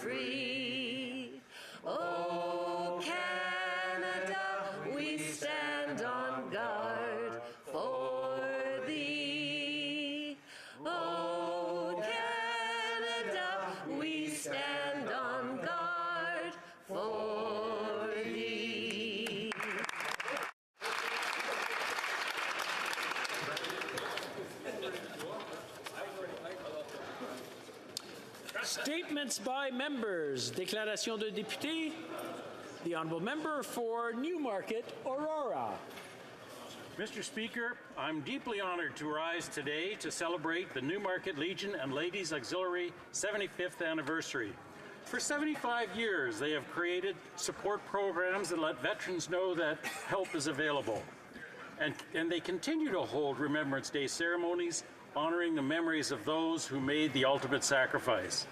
free. Oh, Canada, we stand on guard for thee. Oh, Canada, we stand on guard for thee. Statements by members. Déclaration de député. The Honourable Member for Newmarket, Aurora. Mr. Speaker, I'm deeply honored to rise today to celebrate the Newmarket Legion and Ladies Auxiliary 75th anniversary. For 75 years, they have created support programs that let veterans know that help is available. And they continue to hold Remembrance Day ceremonies honoring the memories of those who made the ultimate sacrifice.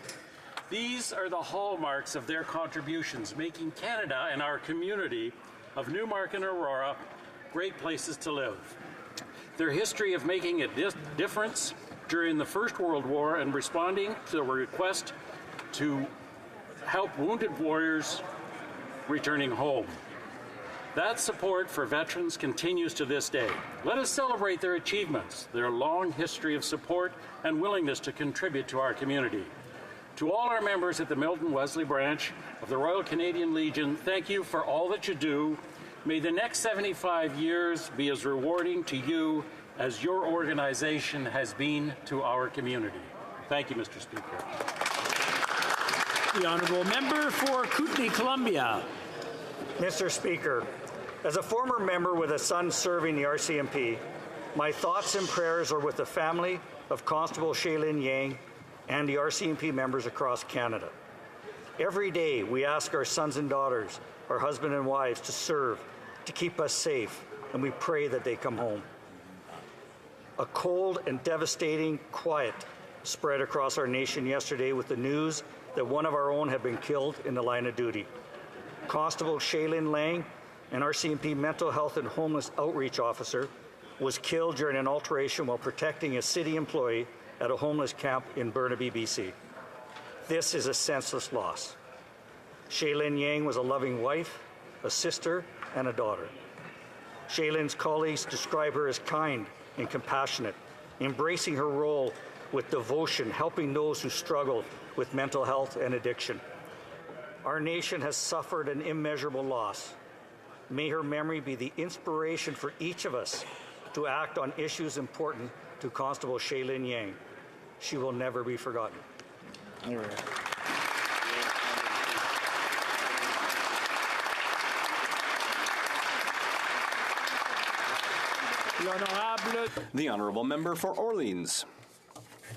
These are the hallmarks of their contributions, making Canada and our community of Newmarket and Aurora great places to live. Their history of making a difference during the First World War and responding to the request to help wounded warriors returning home. That support for veterans continues to this day. Let us celebrate their achievements, their long history of support and willingness to contribute to our community. To all our members at the Milton Wesley branch of the Royal Canadian Legion, thank you for all that you do. May the next 75 years be as rewarding to you as your organization has been to our community. Thank you, Mr. Speaker. The Honourable Member for Kootenay, Columbia. Mr. Speaker, as a former member with a son serving the RCMP, my thoughts and prayers are with the family of Constable Shaylin Yang and the RCMP members across Canada. Every day we ask our sons and daughters, our husbands and wives to serve, to keep us safe, and we pray that they come home. A cold and devastating quiet spread across our nation yesterday with the news that one of our own had been killed in the line of duty. Constable Shaylin Lang, an RCMP mental health and homeless outreach officer, was killed during an altercation while protecting a city employee at a homeless camp in Burnaby, BC. This is a senseless loss. Shaylin Yang was a loving wife, a sister, and a daughter. Shaylin's colleagues describe her as kind and compassionate, embracing her role with devotion, helping those who struggle with mental health and addiction. Our nation has suffered an immeasurable loss. May her memory be the inspiration for each of us to act on issues important to Constable Shaylin Yang. She will never be forgotten. The Honourable Member for Orleans.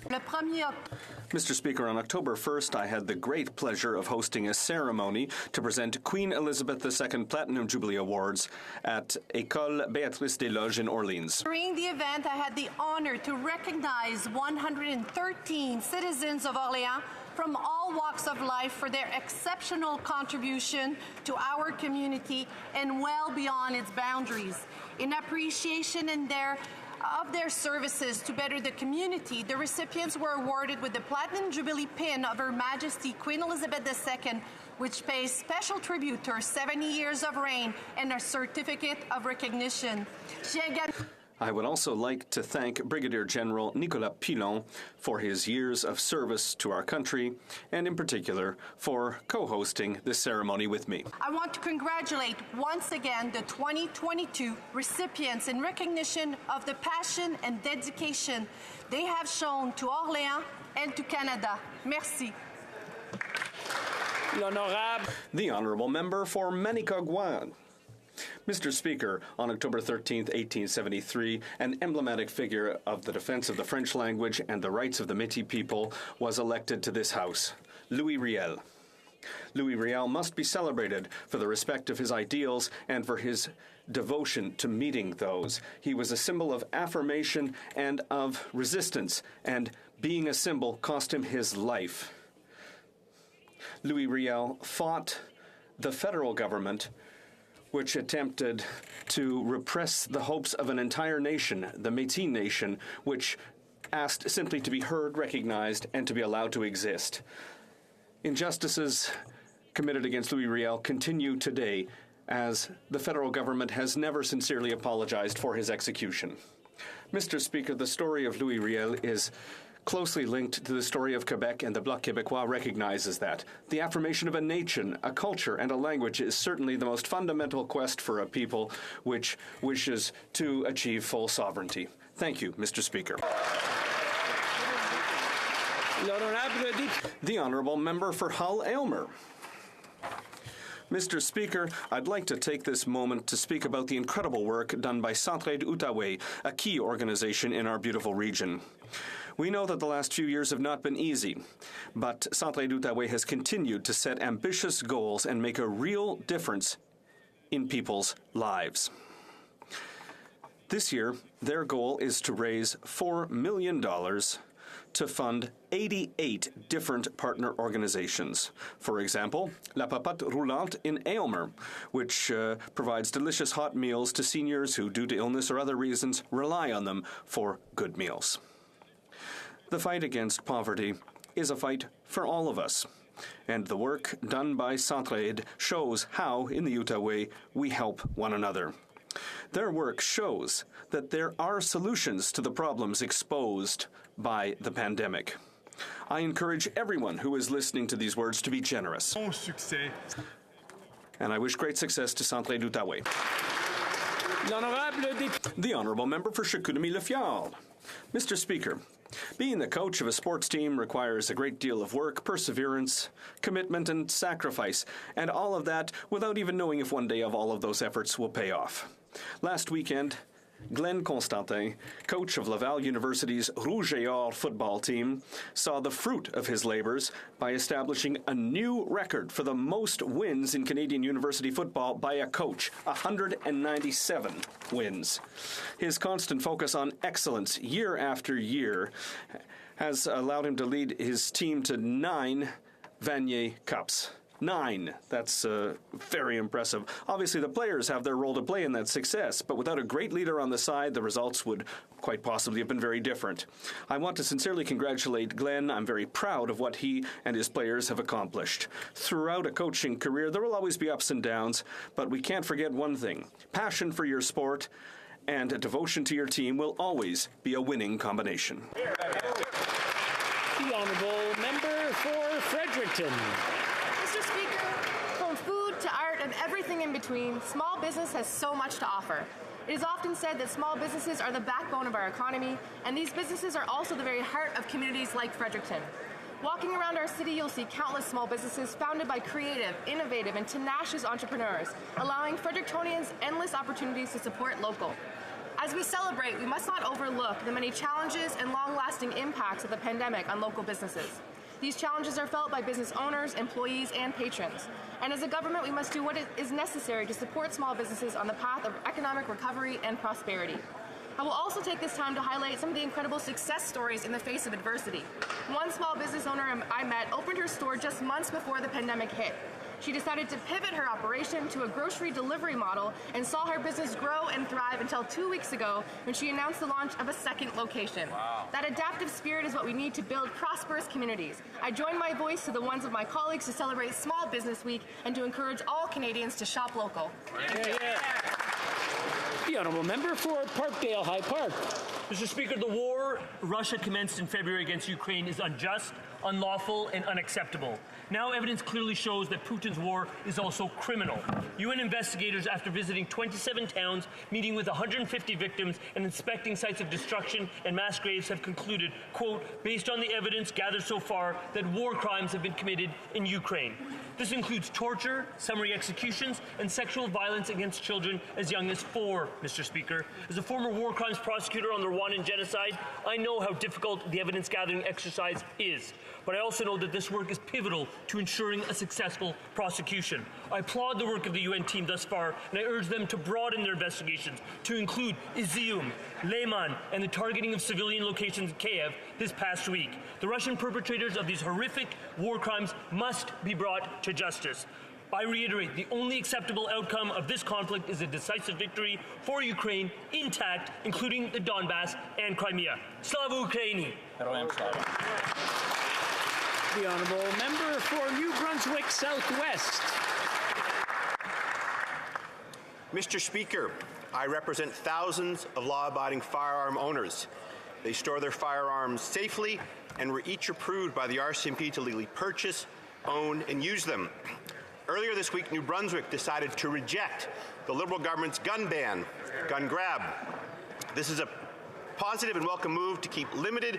Mr. Speaker, on October 1st, I had the great pleasure of hosting a ceremony to present Queen Elizabeth II Platinum Jubilee Awards at École Béatrice des Loges in Orleans. During the event, I had the honor to recognize 113 citizens of Orléans from all walks of life for their exceptional contribution to our community and well beyond its boundaries. In appreciation of their services to better the community, the recipients were awarded with the Platinum Jubilee Pin of Her Majesty Queen Elizabeth II, which pays special tribute to her 70 years of reign, and a certificate of recognition. I would also like to thank Brigadier General Nicolas Pilon for his years of service to our country, and in particular for co-hosting this ceremony with me. I want to congratulate once again the 2022 recipients in recognition of the passion and dedication they have shown to Orléans and to Canada. Merci. The Honourable Member for Manicouagan. Mr. Speaker, on October 13, 1873, an emblematic figure of the defense of the French language and the rights of the Métis people was elected to this House, Louis Riel. Louis Riel must be celebrated for the respect of his ideals and for his devotion to meeting those. He was a symbol of affirmation and of resistance, and being a symbol cost him his life. Louis Riel fought the federal government, which attempted to repress the hopes of an entire nation, the Métis Nation, which asked simply to be heard, recognized, and to be allowed to exist. Injustices committed against Louis Riel continue today, as the federal government has never sincerely apologized for his execution. Mr. Speaker, the story of Louis Riel is closely linked to the story of Quebec, and the Bloc Québécois recognizes that. The affirmation of a nation, a culture, and a language is certainly the most fundamental quest for a people which wishes to achieve full sovereignty. Thank you, Mr. Speaker. The Honourable Member for Hull-Aylmer. Mr. Speaker, I'd like to take this moment to speak about the incredible work done by Centraide Outaouais, a key organization in our beautiful region. We know that the last few years have not been easy, but Centraide Outaouais has continued to set ambitious goals and make a real difference in people's lives. This year, their goal is to raise $4 million to fund 88 different partner organizations. For example, La Papatte Roulante in Aylmer, which provides delicious hot meals to seniors who, due to illness or other reasons, rely on them for good meals. The fight against poverty is a fight for all of us, and the work done by Centraide shows how, in the Outaouais, we help one another. Their work shows that there are solutions to the problems exposed by the pandemic. I encourage everyone who is listening to these words to be generous. And I wish great success to Centraide Outaouais. The Honourable Member for Chicoutimi-Le-Fjord. Mr. Speaker, being the coach of a sports team requires a great deal of work, perseverance, commitment, and sacrifice, and all of that without even knowing if one day of all of those efforts will pay off. Last weekend, Glenn Constantin, coach of Laval University's Rouge et Or football team, saw the fruit of his labors by establishing a new record for the most wins in Canadian university football by a coach, 197 wins. His constant focus on excellence year after year has allowed him to lead his team to 9 Vanier Cups. 9. That's very impressive. Obviously, the players have their role to play in that success, but without a great leader on the side, the results would quite possibly have been very different. I want to sincerely congratulate Glenn. I'm very proud of what he and his players have accomplished. Throughout a coaching career, there will always be ups and downs, but we can't forget one thing. Passion for your sport and a devotion to your team will always be a winning combination. The Honourable Member for Fredericton. Mr. Speaker, from food to art and everything in between, small business has so much to offer. It is often said that small businesses are the backbone of our economy, and these businesses are also the very heart of communities like Fredericton. Walking around our city, you'll see countless small businesses founded by creative, innovative, and tenacious entrepreneurs, allowing Frederictonians endless opportunities to support local. As we celebrate, we must not overlook the many challenges and long-lasting impacts of the pandemic on local businesses. These challenges are felt by business owners, employees, and patrons. And as a government, we must do what is necessary to support small businesses on the path of economic recovery and prosperity. I will also take this time to highlight some of the incredible success stories in the face of adversity. One small business owner I met opened her store just months before the pandemic hit. She decided to pivot her operation to a grocery delivery model and saw her business grow and thrive until 2 weeks ago when she announced the launch of a second location. Wow. That adaptive spirit is what we need to build prosperous communities. I join my voice to the ones of my colleagues to celebrate Small Business Week and to encourage all Canadians to shop local. The Honourable Member for Parkdale High Park. Mr. Speaker, the war Russia commenced in February against Ukraine is unjust, unlawful, and unacceptable. Now evidence clearly shows that Putin's war is also criminal. UN investigators, after visiting 27 towns, meeting with 150 victims, and inspecting sites of destruction and mass graves, have concluded, quote, based on the evidence gathered so far, that war crimes have been committed in Ukraine. This includes torture, summary executions, and sexual violence against children as young as 4, Mr. Speaker. As a former war crimes prosecutor on the Rwandan genocide, I know how difficult the evidence-gathering exercise is. But I also know that this work is pivotal to ensuring a successful prosecution. I applaud the work of the UN team thus far, and I urge them to broaden their investigations to include Izium, Leyman, and the targeting of civilian locations in Kiev this past week. The Russian perpetrators of these horrific war crimes must be brought to justice. I reiterate, the only acceptable outcome of this conflict is a decisive victory for Ukraine, intact, including the Donbass and Crimea. Slava Ukraini! The honourable member for New Brunswick Southwest. Mr. Speaker, I represent thousands of law-abiding firearm owners. They store their firearms safely and were each approved by the RCMP to legally purchase, own, and use them. Earlier this week, New Brunswick decided to reject the Liberal government's gun ban, gun grab. This is a positive and welcome move to keep limited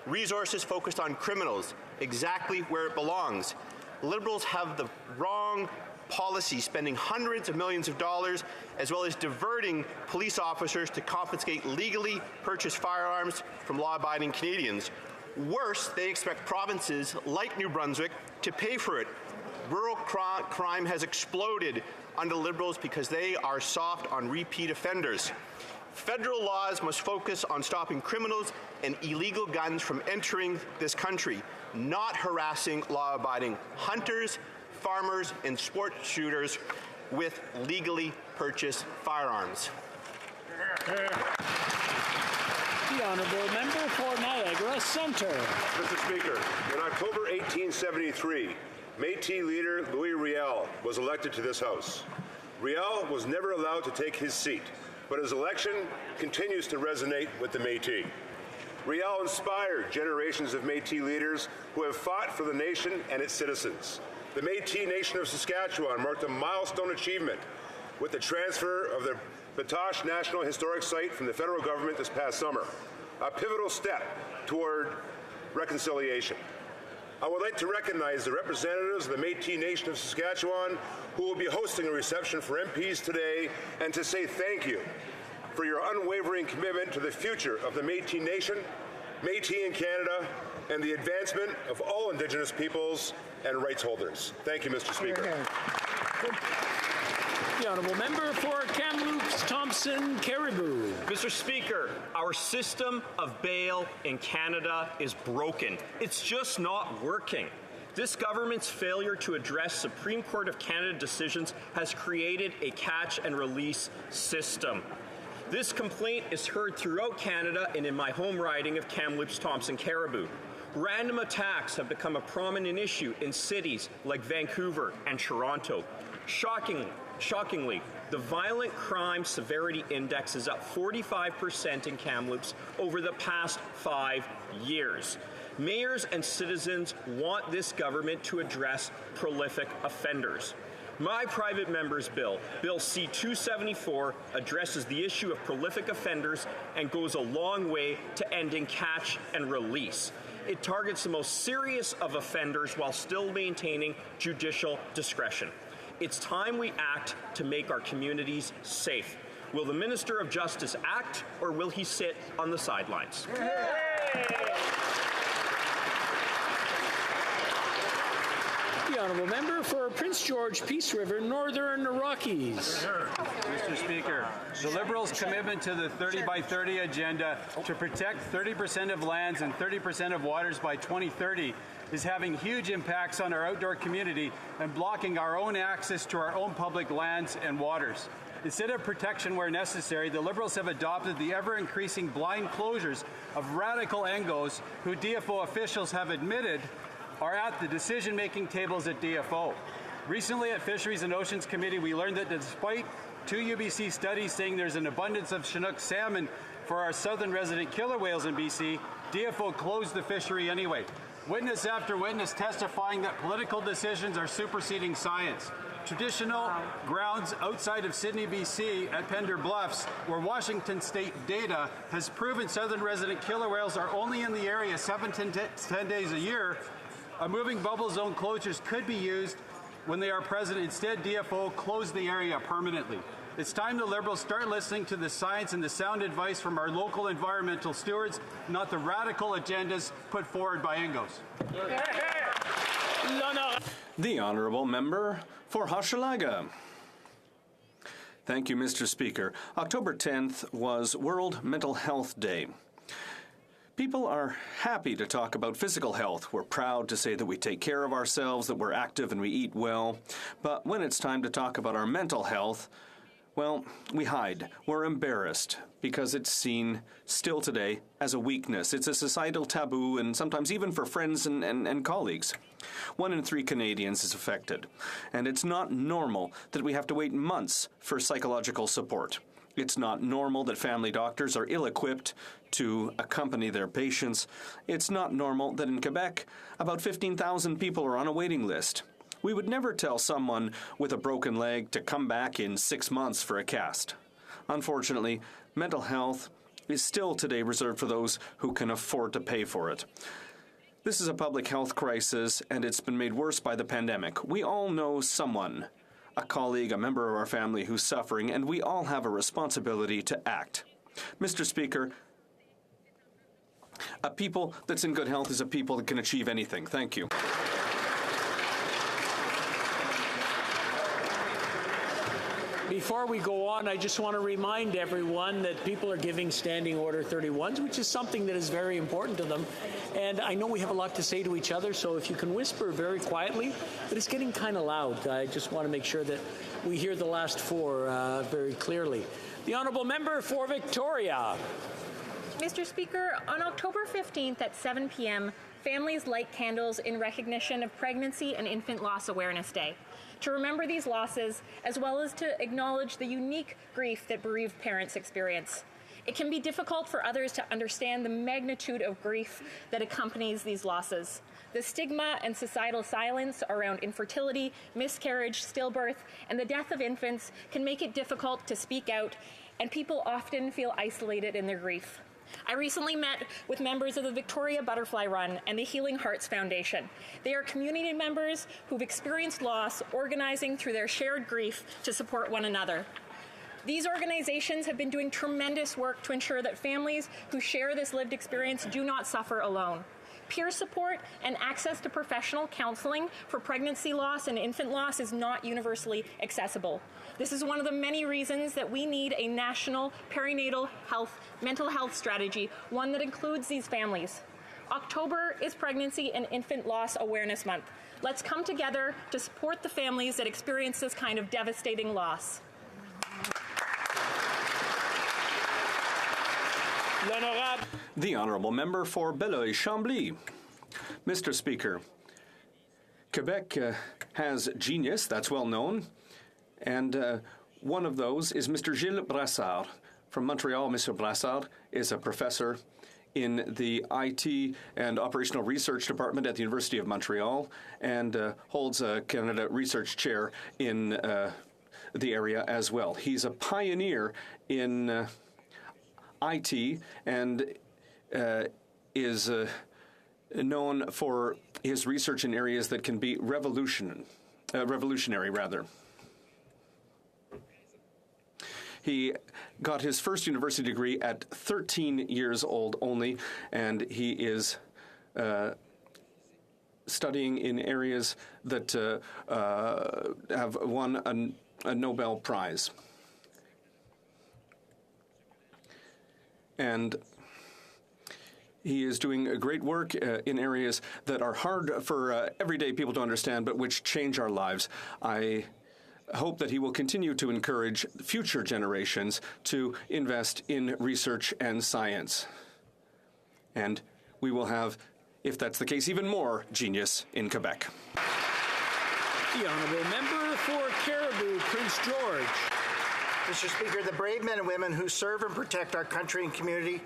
resources focused on criminals, exactly where it belongs. Liberals have the wrong policy, spending hundreds of millions of dollars, as well as diverting police officers to confiscate legally purchased firearms from law-abiding Canadians. Worse, they expect provinces like New Brunswick to pay for it. Rural crime has exploded under Liberals because they are soft on repeat offenders. Federal laws must focus on stopping criminals and illegal guns from entering this country, not harassing law-abiding hunters, farmers, and sport shooters with legally purchased firearms. The honourable member for Niagara Centre. Mr. Speaker, in October 1873, Métis leader Louis Riel was elected to this House. Riel was never allowed to take his seat, but his election continues to resonate with the Métis. Riel inspired generations of Métis leaders who have fought for the nation and its citizens. The Métis Nation of Saskatchewan marked a milestone achievement with the transfer of the Batoche National Historic Site from the federal government this past summer, a pivotal step toward reconciliation. I would like to recognize the representatives of the Métis Nation of Saskatchewan who will be hosting a reception for MPs today, and to say thank you for your unwavering commitment to the future of the Métis Nation, Métis in Canada, and the advancement of all Indigenous peoples and rights holders. Thank you, Mr. Speaker. The honourable member for Kamloops Thompson Caribou. Mr. Speaker, our system of bail in Canada is broken. It's just not working. This government's failure to address Supreme Court of Canada decisions has created a catch and release system. This complaint is heard throughout Canada and in my home riding of Kamloops Thompson Caribou. Random attacks have become a prominent issue in cities like Vancouver and Toronto. Shockingly, the violent crime severity index is up 45% in Kamloops over the past 5 years. Mayors and citizens want this government to address prolific offenders. My private member's bill, Bill C-274, addresses the issue of prolific offenders and goes a long way to ending catch and release. It targets the most serious of offenders while still maintaining judicial discretion. It's time we act to make our communities safe. Will the Minister of Justice act, or will he sit on the sidelines? The honourable member for Prince George Peace River, Northern Rockies. Mr. Speaker, the Liberals' commitment to the 30 by 30 agenda to protect 30% of lands and 30% of waters by 2030 is having huge impacts on our outdoor community and blocking our own access to our own public lands and waters. Instead of protection where necessary, the Liberals have adopted the ever-increasing blind closures of radical Angos who DFO officials have admitted are at the decision-making tables at DFO. Recently at Fisheries and Oceans Committee, we learned that despite 2 UBC studies saying there's an abundance of Chinook salmon for our southern resident killer whales in BC, DFO closed the fishery anyway. Witness after witness testifying that political decisions are superseding science. Traditional grounds outside of Sydney, BC at Pender Bluffs, where Washington State data has proven southern resident killer whales are only in the area 7 to 10 days a year, a moving bubble zone closures could be used when they are present. Instead, DFO closed the area permanently. It's time the Liberals start listening to the science and the sound advice from our local environmental stewards, not the radical agendas put forward by Angos. The honourable member for Hochelaga. Thank you, Mr. Speaker. October 10th was World Mental Health Day. People are happy to talk about physical health. We're proud to say that we take care of ourselves, that we're active and we eat well. But when it's time to talk about our mental health, Well, we hide. We're embarrassed because it's seen still today as a weakness. It's a societal taboo, and sometimes even for friends and colleagues. 1 in 3 Canadians is affected, and it's not normal that we have to wait months for psychological support. It's not normal that family doctors are ill-equipped to accompany their patients. It's not normal that in Quebec, about 15,000 people are on a waiting list. We would never tell someone with a broken leg to come back in 6 months for a cast. Unfortunately, mental health is still today reserved for those who can afford to pay for it. This is a public health crisis, and it's been made worse by the pandemic. We all know someone, a colleague, a member of our family who's suffering, and we all have a responsibility to act. Mr. Speaker, a people that's in good health is a people that can achieve anything. Thank you. Before we go on, I just want to remind everyone that people are giving Standing Order 31s, which is something that is very important to them. And I know we have a lot to say to each other, so if you can whisper very quietly, but it's getting kind of loud. I just want to make sure that we hear the last 4 very clearly. The Honourable Member for Victoria. Mr. Speaker, on October 15th at 7 p.m., families light candles in recognition of Pregnancy and Infant Loss Awareness Day, to remember these losses, as well as to acknowledge the unique grief that bereaved parents experience. It can be difficult for others to understand the magnitude of grief that accompanies these losses. The stigma and societal silence around infertility, miscarriage, stillbirth, and the death of infants can make it difficult to speak out, and people often feel isolated in their grief. I recently met with members of the Victoria Butterfly Run and the Healing Hearts Foundation. They are community members who've experienced loss, organizing through their shared grief to support one another. These organizations have been doing tremendous work to ensure that families who share this lived experience do not suffer alone. Peer support and access to professional counseling for pregnancy loss and infant loss is not universally accessible. This is one of the many reasons that we need a national perinatal mental health strategy, one that includes these families. October is Pregnancy and Infant Loss Awareness Month. Let's come together to support the families that experience this kind of devastating loss. The Honourable Member for Beloeil-Chambly. Mr. Speaker, Quebec has genius, that's well known, and one of those is Mr. Gilles Brassard. From Montreal, Mr. Brassard is a professor in the IT and Operational Research Department at the University of Montreal and holds a Canada Research Chair in the area as well. He's a pioneer in IT and is known for his research in areas that can be revolutionary. He got his first university degree at 13 years old only, and he is studying in areas that have won a Nobel Prize. And he is doing great work in areas that are hard for everyday people to understand, but which change our lives. I hope that he will continue to encourage future generations to invest in research and science. And we will have, if that's the case, even more genius in Quebec. The Honourable Member for Cariboo, Prince George. Mr. Speaker, the brave men and women who serve and protect our country and community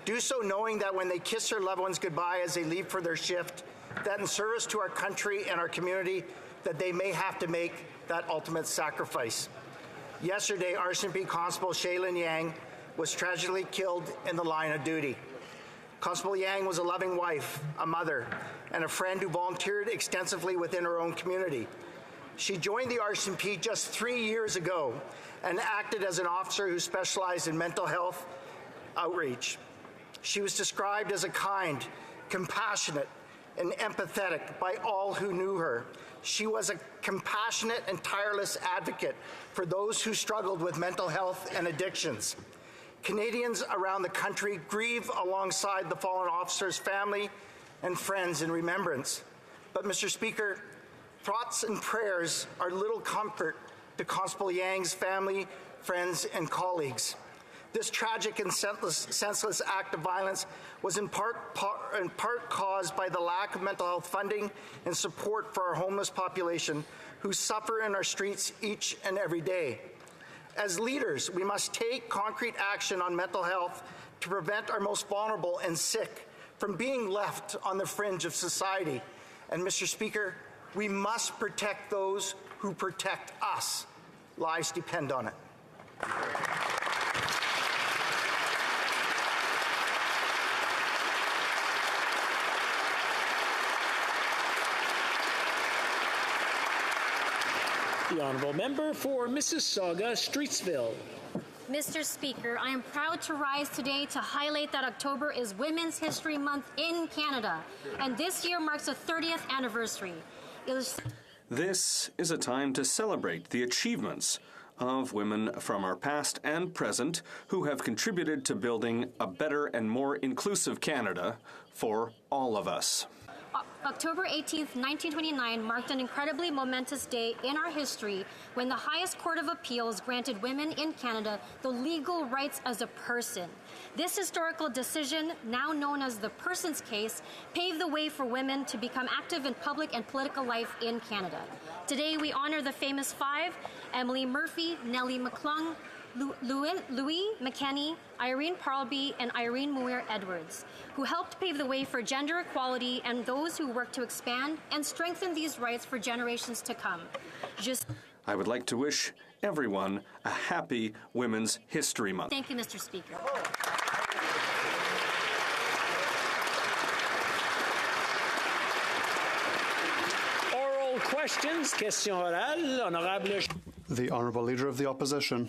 do so knowing that when they kiss their loved ones goodbye as they leave for their shift, that in service to our country and our community, that they may have to make that ultimate sacrifice. Yesterday, RCMP Constable Shaylin Yang was tragically killed in the line of duty. Constable Yang was a loving wife, a mother, and a friend who volunteered extensively within her own community. She joined the RCMP just 3 years ago and acted as an officer who specialized in mental health outreach. She was described as a kind, compassionate, and empathetic by all who knew her. She was a compassionate and tireless advocate for those who struggled with mental health and addictions. Canadians around the country grieve alongside the fallen officer's family and friends in remembrance. But, Mr. Speaker, thoughts and prayers are little comfort to Constable Yang's family friends, and colleagues. This tragic and senseless act of violence was in part caused by the lack of mental health funding and support for our homeless population who suffer in our streets each and every day. As leaders, we must take concrete action on mental health to prevent our most vulnerable and sick from being left on the fringe of society. And Mr. Speaker, we must protect those who protect us. Lives depend on it. The honourable member for Mississauga, Streetsville. Mr. Speaker, I am proud to rise today to highlight that October is Women's History Month in Canada, and this year marks the 30th anniversary. This is a time to celebrate the achievements of women from our past and present who have contributed to building a better and more inclusive Canada for all of us. October 18th, 1929 marked an incredibly momentous day in our history when the highest court of appeals granted women in Canada the legal rights as a person. This historical decision, now known as the Persons Case, paved the way for women to become active in public and political life in Canada. Today we honor the famous five: Emily Murphy, Nellie McClung, Louis McKenney, Irene Parlby, and Irene Muir-Edwards, who helped pave the way for gender equality and those who work to expand and strengthen these rights for generations to come. I would like to wish everyone a happy Women's History Month. Thank you, Mr. Speaker. Oral questions, question orale, honorable. The Honourable Leader of the Opposition.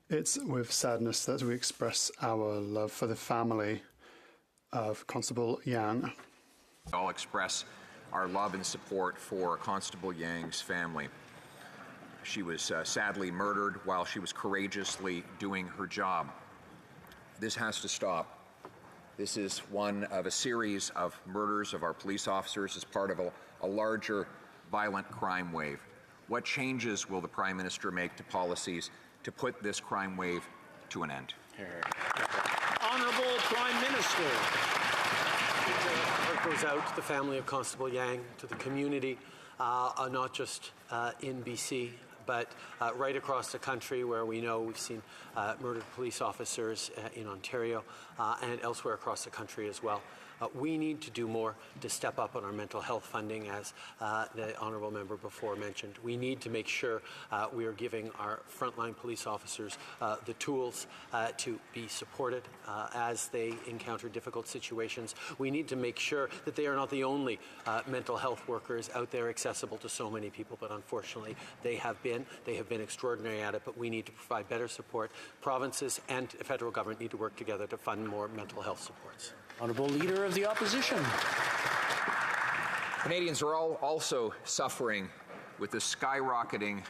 It's with sadness that we express our love for the family of Constable Yang. I'll express our love and support for Constable Yang's family. She was sadly murdered while she was courageously doing her job. This has to stop. This is one of a series of murders of our police officers as part of a larger violent crime wave. What changes will the Prime Minister make to policies to put this crime wave to an end? Honourable Prime Minister. Our heart goes out to the family of Constable Yang, to the community, not just in BC, but right across the country, where we know we've seen murdered police officers in Ontario and elsewhere across the country as well. We need to do more to step up on our mental health funding, as the honourable member before mentioned. We need to make sure we are giving our frontline police officers the tools to be supported as they encounter difficult situations. We need to make sure that they are not the only mental health workers out there accessible to so many people, but unfortunately they have been extraordinary at it, but we need to provide better support. Provinces and the federal government need to work together to fund more mental health supports. Honourable Leader of the Opposition. Canadians are also suffering with the skyrocketing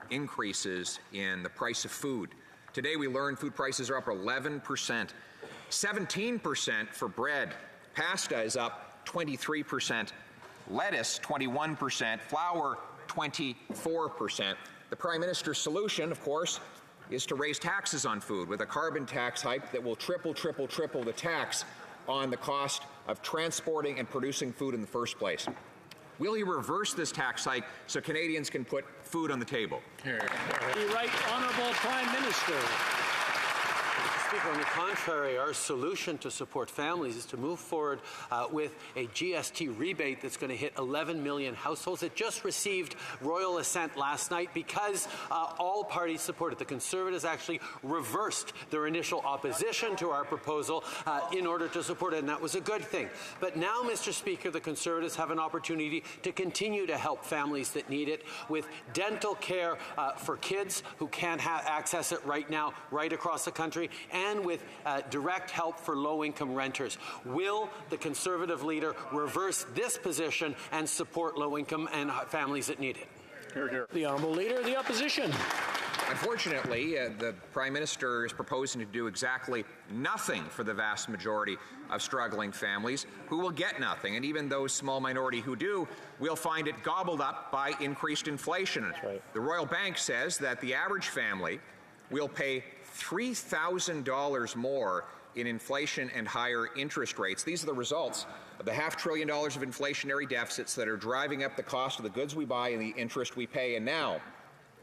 increases in the price of food. Today we learned food prices are up 11%, 17% for bread. Pasta is up 23%, lettuce 21%, flour 24%. The Prime Minister's solution, of course, is to raise taxes on food with a carbon tax hike that will triple the tax on the cost of transporting and producing food in the first place. Will he reverse this tax hike so Canadians can put food on the table? The Right Honourable Prime Minister. Speaker, on the contrary, our solution to support families is to move forward with a GST rebate that's going to hit 11 million households. It just received royal assent last night because all parties support it. The Conservatives actually reversed their initial opposition to our proposal in order to support it, and that was a good thing. But now, Mr. Speaker, the Conservatives have an opportunity to continue to help families that need it with dental care for kids who can't access it right now, right across the country, and with direct help for low-income renters. Will the Conservative leader reverse this position and support low-income and families that need it? The Honourable Leader of the Opposition. Unfortunately, the Prime Minister is proposing to do exactly nothing for the vast majority of struggling families who will get nothing. And even those small minority who do will find it gobbled up by increased inflation. That's right. The Royal Bank says that the average family will pay $3,000 more in inflation and higher interest rates. These are the results of the $500 billion of inflationary deficits that are driving up the cost of the goods we buy and the interest we pay. And now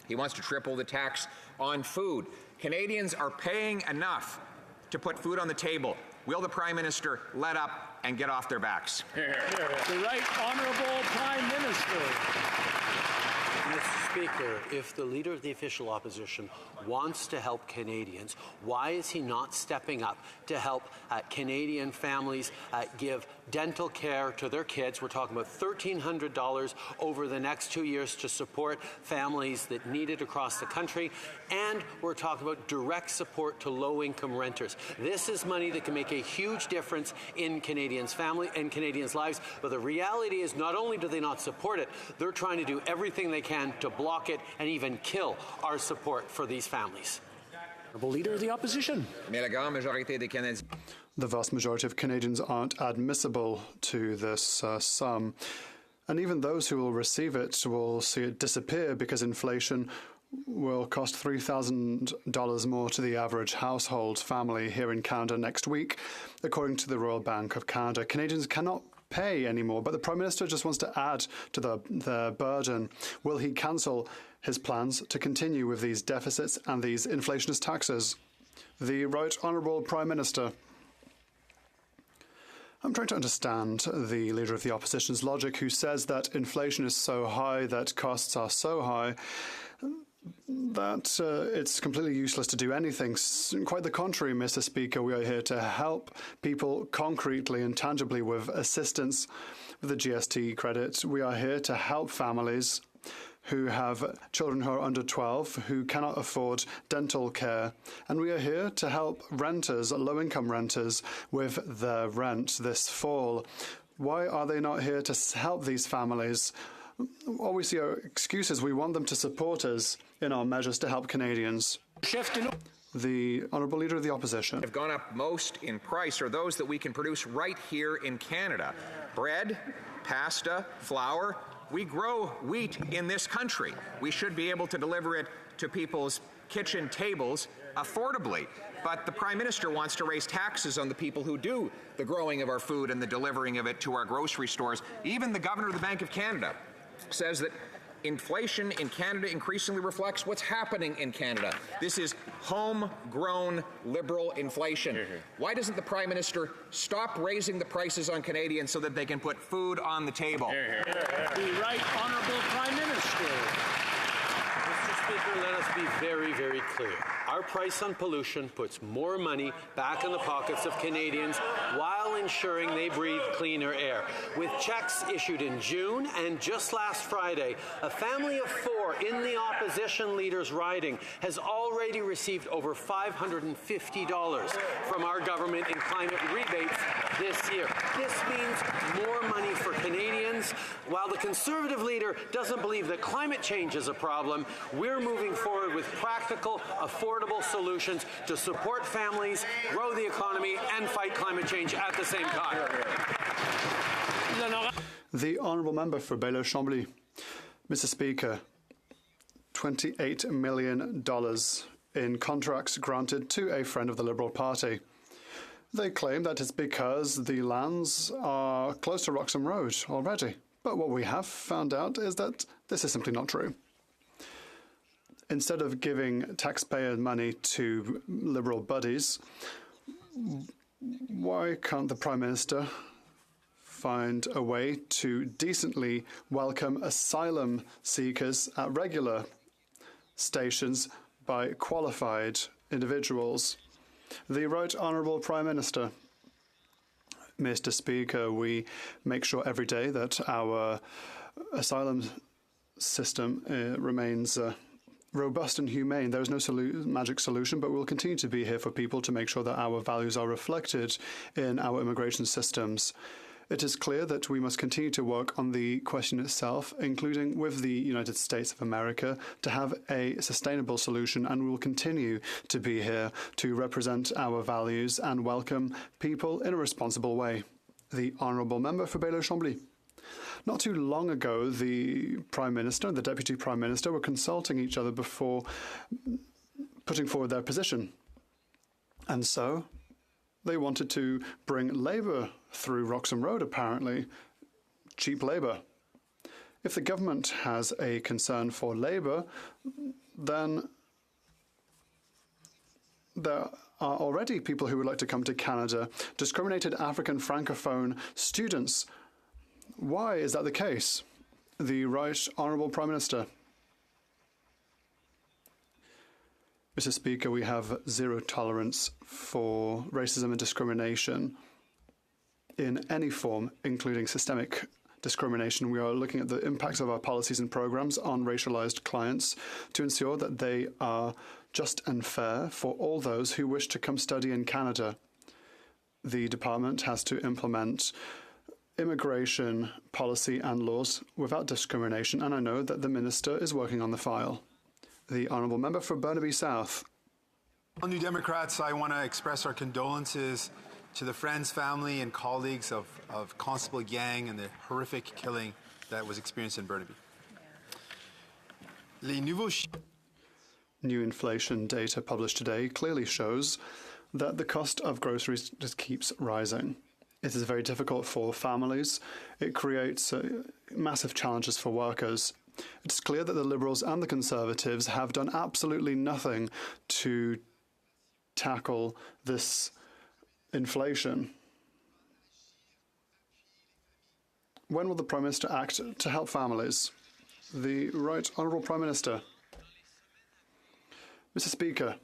he wants to triple the tax on food. Canadians are paying enough to put food on the table. Will the Prime Minister let up and get off their backs? The Right Honourable Prime Minister. Mr. Speaker, if the Leader of the Official Opposition wants to help Canadians, why is he not stepping up to help Canadian families give dental care to their kids? We're talking about $1,300 over the next 2 years to support families that need it across the country. And we're talking about direct support to low-income renters. This is money that can make a huge difference in Canadians' family and Canadians' lives. But the reality is not only do they not support it, they're trying to do everything they can to block it and even kill our support for these families. Honourable Leader of the Opposition. The vast majority of Canadians aren't admissible to this sum. And even those who will receive it will see it disappear because inflation will cost $3,000 more to the average household family here in Canada next week, according to the Royal Bank of Canada. Canadians cannot pay anymore, but the Prime Minister just wants to add to the burden. Will he cancel his plans to continue with these deficits and these inflationist taxes? The Right Honourable Prime Minister. I'm trying to understand the Leader of the Opposition's logic, who says that inflation is so high, that costs are so high, that it's completely useless to do anything. Quite the contrary, Mr. Speaker. We are here to help people concretely and tangibly with assistance with the GST credit. We are here to help families who have children who are under 12, who cannot afford dental care. And we are here to help renters, low-income renters, with their rent this fall. Why are they not here to help these families? All we see are excuses. We want them to support us in our measures to help Canadians. The Honourable Leader of the Opposition. Have gone up most in price are those that we can produce right here in Canada. Bread, pasta, flour. We grow wheat in this country. We should be able to deliver it to people's kitchen tables affordably. But the Prime Minister wants to raise taxes on the people who do the growing of our food and the delivering of it to our grocery stores. Even the Governor of the Bank of Canada says that inflation in Canada increasingly reflects what's happening in Canada. This is homegrown Liberal inflation. Why doesn't the Prime Minister stop raising the prices on Canadians so that they can put food on the table? The Right Honourable Prime Minister. Mr. Speaker, let us be very, very clear. Our price on pollution puts more money back in the pockets of Canadians while ensuring they breathe cleaner air. With checks issued in June and just last Friday, a family of 4 in the opposition leader's riding has already received over $550 from our government in climate rebates this year. This means more money for Canadians. While the Conservative leader doesn't believe that climate change is a problem, we're moving forward with practical, affordable solutions to support families, grow the economy, and fight climate change at the same time. The Honourable Member for Bailleul-Chambly. Mr. Speaker, $28 million in contracts granted to a friend of the Liberal Party. They claim that it's because the lands are close to Roxham Road already. But what we have found out is that this is simply not true. Instead of giving taxpayer money to Liberal buddies, why can't the Prime Minister find a way to decently welcome asylum seekers at regular stations by qualified individuals? The Right Honourable Prime Minister. Mr. Speaker, we make sure every day that our asylum system remains robust and humane. There is no magic solution, but we'll continue to be here for people to make sure that our values are reflected in our immigration systems. It is clear that we must continue to work on the question itself, including with the United States of America, to have a sustainable solution, and we will continue to be here to represent our values and welcome people in a responsible way. The Honourable Member for Bailleul-Chambly. Not too long ago, the Prime Minister and the Deputy Prime Minister were consulting each other before putting forward their position. And so they wanted to bring labour through Roxham Road, apparently. Cheap labour. If the government has a concern for labour, then there are already people who would like to come to Canada, discriminated African Francophone students. Why is that the case? The Right Honourable Prime Minister. Mr. Speaker, we have zero tolerance for racism and discrimination in any form, including systemic discrimination. We are looking at the impact of our policies and programs on racialized clients to ensure that they are just and fair for all those who wish to come study in Canada. The department has to implement immigration policy and laws without discrimination, and I know that the Minister is working on the file. The Honourable Member for Burnaby South. All New Democrats, I want to express our condolences to the friends, family, and colleagues of Constable Yang and the horrific killing that was experienced in Burnaby. New inflation data published today clearly shows that the cost of groceries just keeps rising. It is very difficult for families. It creates massive challenges for workers. It's clear that the Liberals and the Conservatives have done absolutely nothing to tackle this inflation. When will the Prime Minister act to help families? The Right Honourable Prime Minister. Mr. Speaker,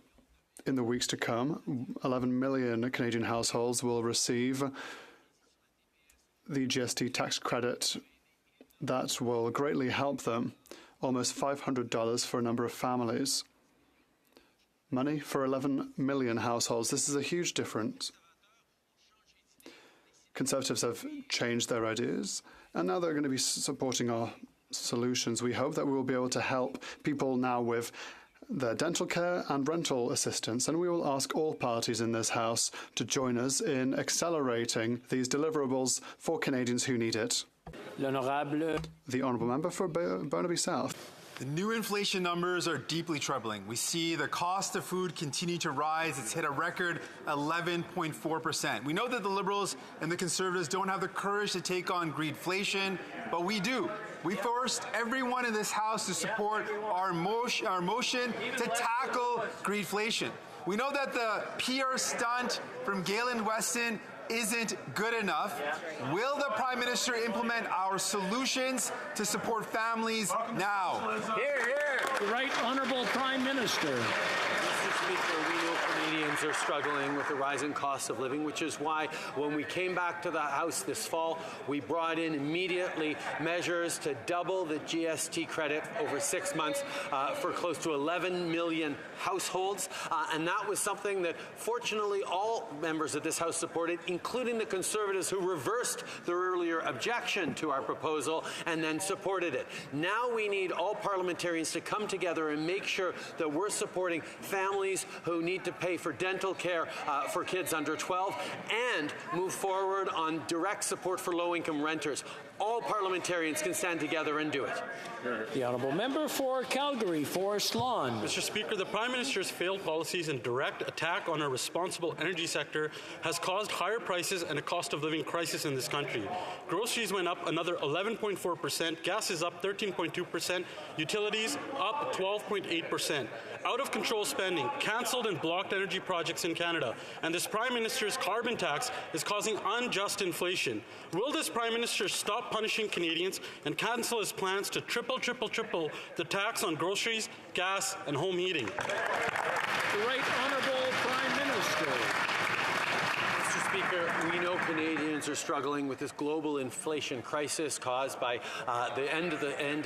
in the weeks to come, 11 million Canadian households will receive the GST tax credit. That will greatly help them, almost $500 for a number of families. Money for 11 million households. This is a huge difference. Conservatives have changed their ideas, and now they're going to be supporting our solutions. We hope that we will be able to help people now with their dental care and rental assistance, and we will ask all parties in this House to join us in accelerating these deliverables for Canadians who need it. The Honourable Member for Burnaby South. The new inflation numbers are deeply troubling. We see the cost of food continue to rise. It's hit a record 11.4%. We know that the Liberals and the Conservatives don't have the courage to take on greedflation, but we do. We forced everyone in this House to support our motion to tackle greedflation. We know that the PR stunt from Galen Weston isn't good enough. Will the Prime Minister implement our solutions to support families now? Hear, hear. The Right Honourable Prime Minister. Mr. Speaker, we know Canadians are struggling with the rising cost of living, which is why when we came back to the House this fall, we brought in immediately measures to double the GST credit over 6 months for close to 11 million households. And that was something that fortunately all members of this House supported, including the Conservatives, who reversed their earlier objection to our proposal and then supported it. Now we need all parliamentarians to come together and make sure that we're supporting families who need to pay for dental care for kids under 12 and move forward on direct support for low-income renters. All parliamentarians can stand together and do it. The Honourable Member for Calgary, Forest Lawn. Mr. Speaker, the Prime Minister's failed policies and direct attack on our responsible energy sector has caused higher prices and a cost of living crisis in this country. Groceries went up another 11.4%, gas is up 13.2%, utilities up 12.8%. Out-of-control spending, cancelled and blocked energy projects in Canada, and this Prime Minister's carbon tax is causing unjust inflation. Will this Prime Minister stop punishing Canadians and cancel his plans to triple the tax on groceries, gas, and home heating? The Right Honourable Prime Minister. Mr. Speaker, we know Canadians are struggling with this global inflation crisis caused by the end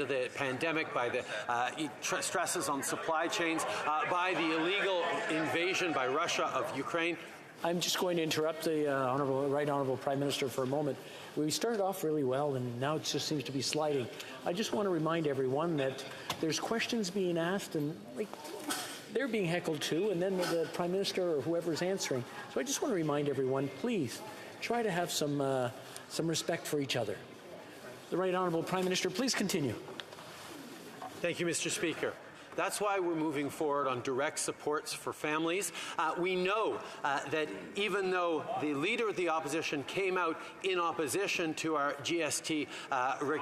of the pandemic, by the stresses on supply chains, by the illegal invasion by Russia of Ukraine. I'm just going to interrupt the Right Honourable Prime Minister for a moment. We started off really well, and now it just seems to be sliding. I just want to remind everyone that there's questions being asked, and they're being heckled too, and then the Prime Minister or whoever's answering. So I just want to remind everyone, please try to have some respect for each other. The Right Honourable Prime Minister, please continue. Thank you, Mr. Speaker. That's why we're moving forward on direct supports for families. We know that even though the Leader of the Opposition came out in opposition to our GST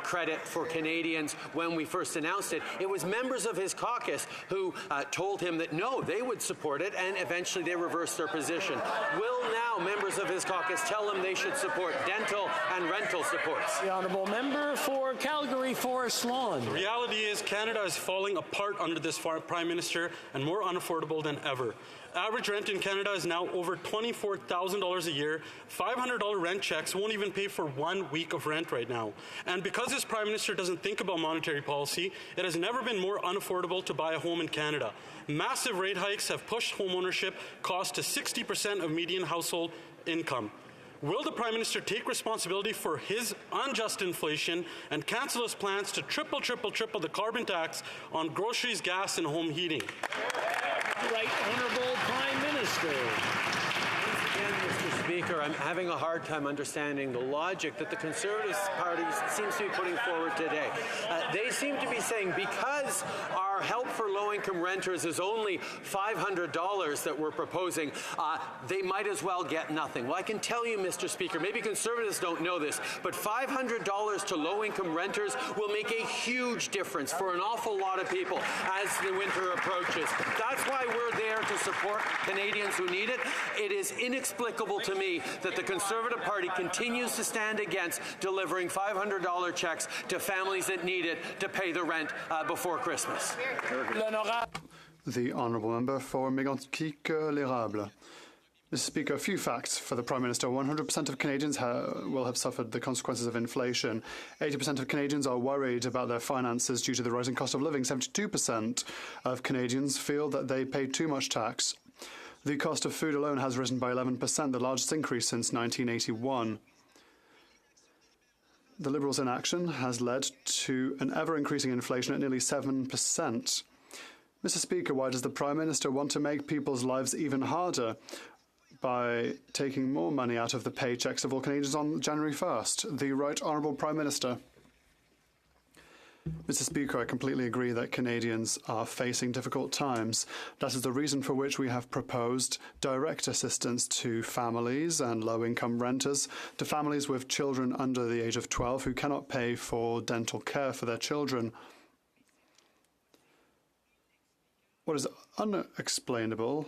credit for Canadians when we first announced it, it was members of his caucus who told him that no, they would support it, and eventually they reversed their position. Will now members of his caucus tell him they should support dental and rental supports? The Honourable Member for Calgary Forest Lawn. The reality is Canada is falling apart under this Prime Minister and more unaffordable than ever. Average rent in Canada is now over $24,000 a year. $500 rent checks won't even pay for 1 week of rent right now. And because this Prime Minister doesn't think about monetary policy, it has never been more unaffordable to buy a home in Canada. Massive rate hikes have pushed homeownership costs to 60% of median household income. Will the Prime Minister take responsibility for his unjust inflation and cancel his plans to triple the carbon tax on groceries, gas, and home heating? Right Honourable Prime Minister. Again, Mr. Speaker, I'm having a hard time understanding the logic that the Conservative Party seems to be putting forward today. They seem to be saying because our help for low-income renters is only $500 that we're proposing, they might as well get nothing. Well, I can tell you, Mr. Speaker, maybe Conservatives don't know this, but $500 to low-income renters will make a huge difference for an awful lot of people as the winter approaches. That's why we're there to support Canadians who need it. It is inexplicable to me that the Conservative Party continues to stand against delivering $500 checks to families that need it to pay the rent before Christmas. The Honourable Member for Mégantic-l'Érable. Mr. Speaker, a few facts for the Prime Minister. 100% of Canadians will have suffered the consequences of inflation. 80% of Canadians are worried about their finances due to the rising cost of living. 72% of Canadians feel that they pay too much tax. The cost of food alone has risen by 11%, the largest increase since 1981. The Liberals' inaction has led to an ever-increasing inflation at nearly 7%. Mr. Speaker, why does the Prime Minister want to make people's lives even harder by taking more money out of the paychecks of all Canadians on January 1st? The Right Honourable Prime Minister. Mr. Speaker, I completely agree that Canadians are facing difficult times. That is the reason for which we have proposed direct assistance to families and low-income renters, to families with children under the age of 12 who cannot pay for dental care for their children. What is inexplainable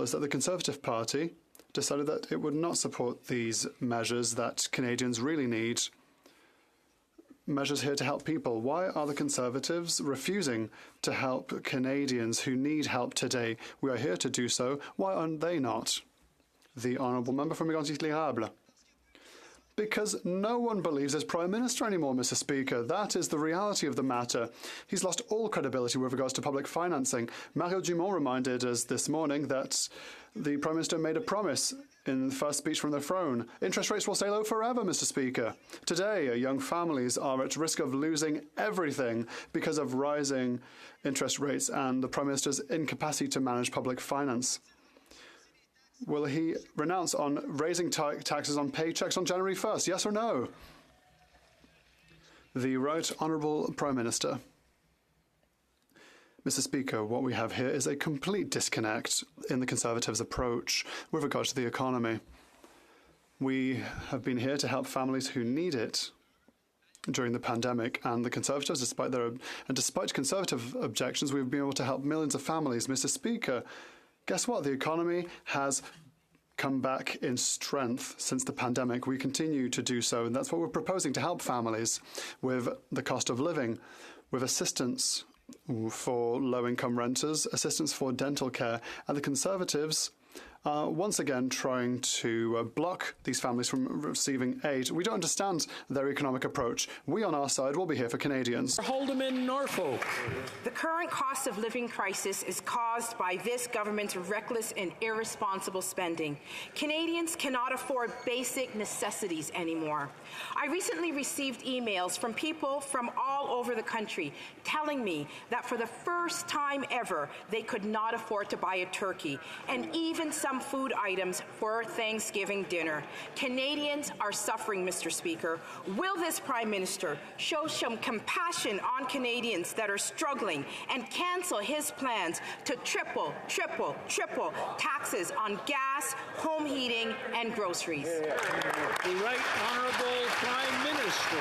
is that the Conservative Party decided that it would not support these measures that Canadians really need. Measures here to help people. Why are the Conservatives refusing to help Canadians who need help today? We are here to do so. Why aren't they not? The Honourable Member for Mégantic-l'Érable. Because no one believes as Prime Minister anymore, Mr. Speaker. That is the reality of the matter. He's lost all credibility with regards to public financing. Mario Dumont reminded us this morning that the Prime Minister made a promise in the first speech from the throne. Interest rates will stay low forever, Mr. Speaker. Today, young families are at risk of losing everything because of rising interest rates and the Prime Minister's incapacity to manage public finance. Will he renounce on raising taxes on paychecks on January 1st? Yes or no? The Right Honourable Prime Minister. Mr. Speaker, what we have here is a complete disconnect in the Conservatives' approach with regard to the economy. We have been here to help families who need it during the pandemic, and the Conservatives, despite Conservative objections, we've been able to help millions of families. Mr. Speaker, guess what? The economy has come back in strength since the pandemic. We continue to do so, and that's what we're proposing to help families with the cost of living, with assistance for low-income renters, assistance for dental care, and the Conservatives are once again trying to block these families from receiving aid. We don't understand their economic approach. We on our side will be here for Canadians. Haldeman, Norfolk. The current cost of living crisis is caused by this government's reckless and irresponsible spending. Canadians cannot afford basic necessities anymore. I recently received emails from people from all over the country telling me that for the first time ever, they could not afford to buy a turkey and even some food items for Thanksgiving dinner. Canadians are suffering, Mr. Speaker. Will this Prime Minister show some compassion on Canadians that are struggling and cancel his plans to triple taxes on gas, home heating, and groceries? The Right Honourable Prime Minister.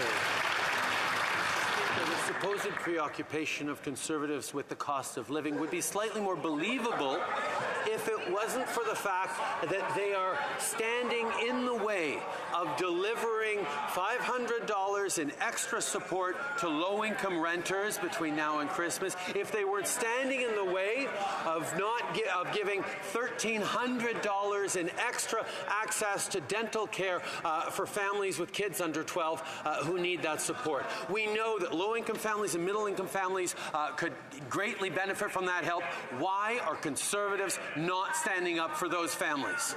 The supposed preoccupation of Conservatives with the cost of living would be slightly more believable if it wasn't for the fact that they are standing in the way of delivering $500 in extra support to low-income renters between now and Christmas, if they weren't standing in the way of giving $1,300 in extra access to dental care for families with kids under 12 who need that support. We know that low-income families and middle-income families could greatly benefit from that help. Why are Conservatives not standing up for those families?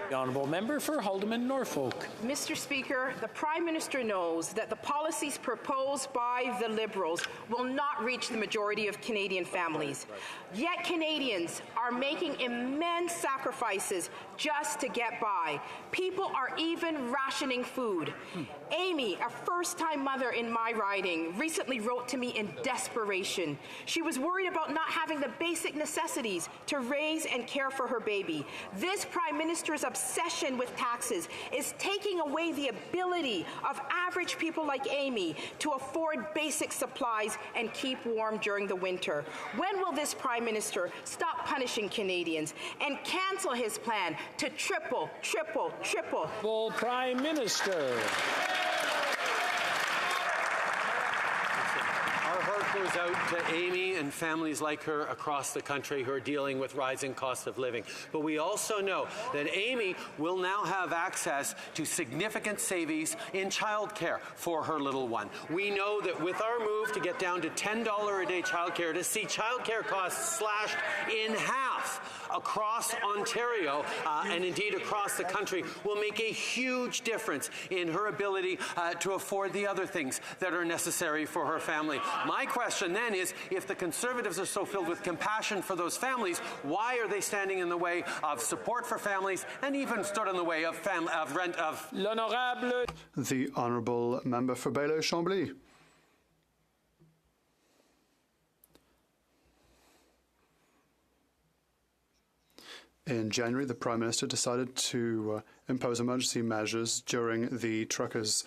The Honourable Member for Haldeman, Norfolk. Mr. Speaker, the Prime Minister knows that the policies proposed by the Liberals will not reach the majority of Canadian families. Yet Canadians are making immense sacrifices just to get by. People are even rationing food. Amy, a first-time mother in my riding, recently wrote to me in desperation. She was worried about not having the basic necessities to raise and care for her baby. This Prime Minister's obsession with taxes is taking away the ability of average people like Amy to afford basic supplies and keep warm during the winter. When will this Prime Minister stop punishing Canadians and cancel his plan to triple? Well, Prime Minister. Our heart goes out to Amy and families like her across the country who are dealing with rising cost of living. But we also know that Amy will now have access to significant savings in childcare for her little one. We know that with our move to get down to $10 a day childcare, to see childcare costs slashed in half across Ontario and indeed across the country will make a huge difference in her ability to afford the other things that are necessary for her family. My question then is, if the Conservatives are so filled with compassion for those families, why are they standing in the way of support for families and even stood in the way of rent of... L'Honorable. The Honourable Member for Bailey-Chambly. In January, the Prime Minister decided to impose emergency measures during the truckers'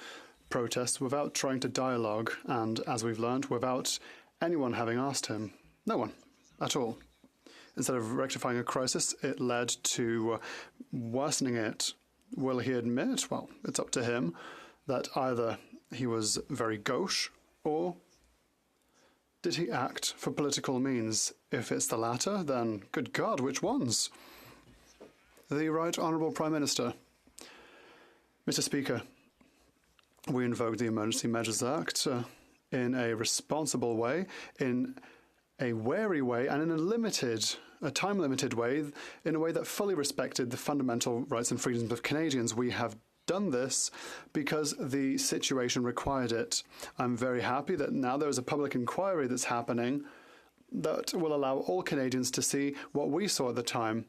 protests without trying to dialogue and, as we've learned, without anyone having asked him. No one at all. Instead of rectifying a crisis, it led to worsening it. Will he admit, well, it's up to him, that either he was very gauche or did he act for political means? If it's the latter, then good God, which ones? The Right Honourable Prime Minister. Mr. Speaker, we invoked the Emergency Measures Act in a responsible way, in a wary way, and in a time-limited way, in a way that fully respected the fundamental rights and freedoms of Canadians. We have done this because the situation required it. I'm very happy that now there is a public inquiry that's happening that will allow all Canadians to see what we saw at the time.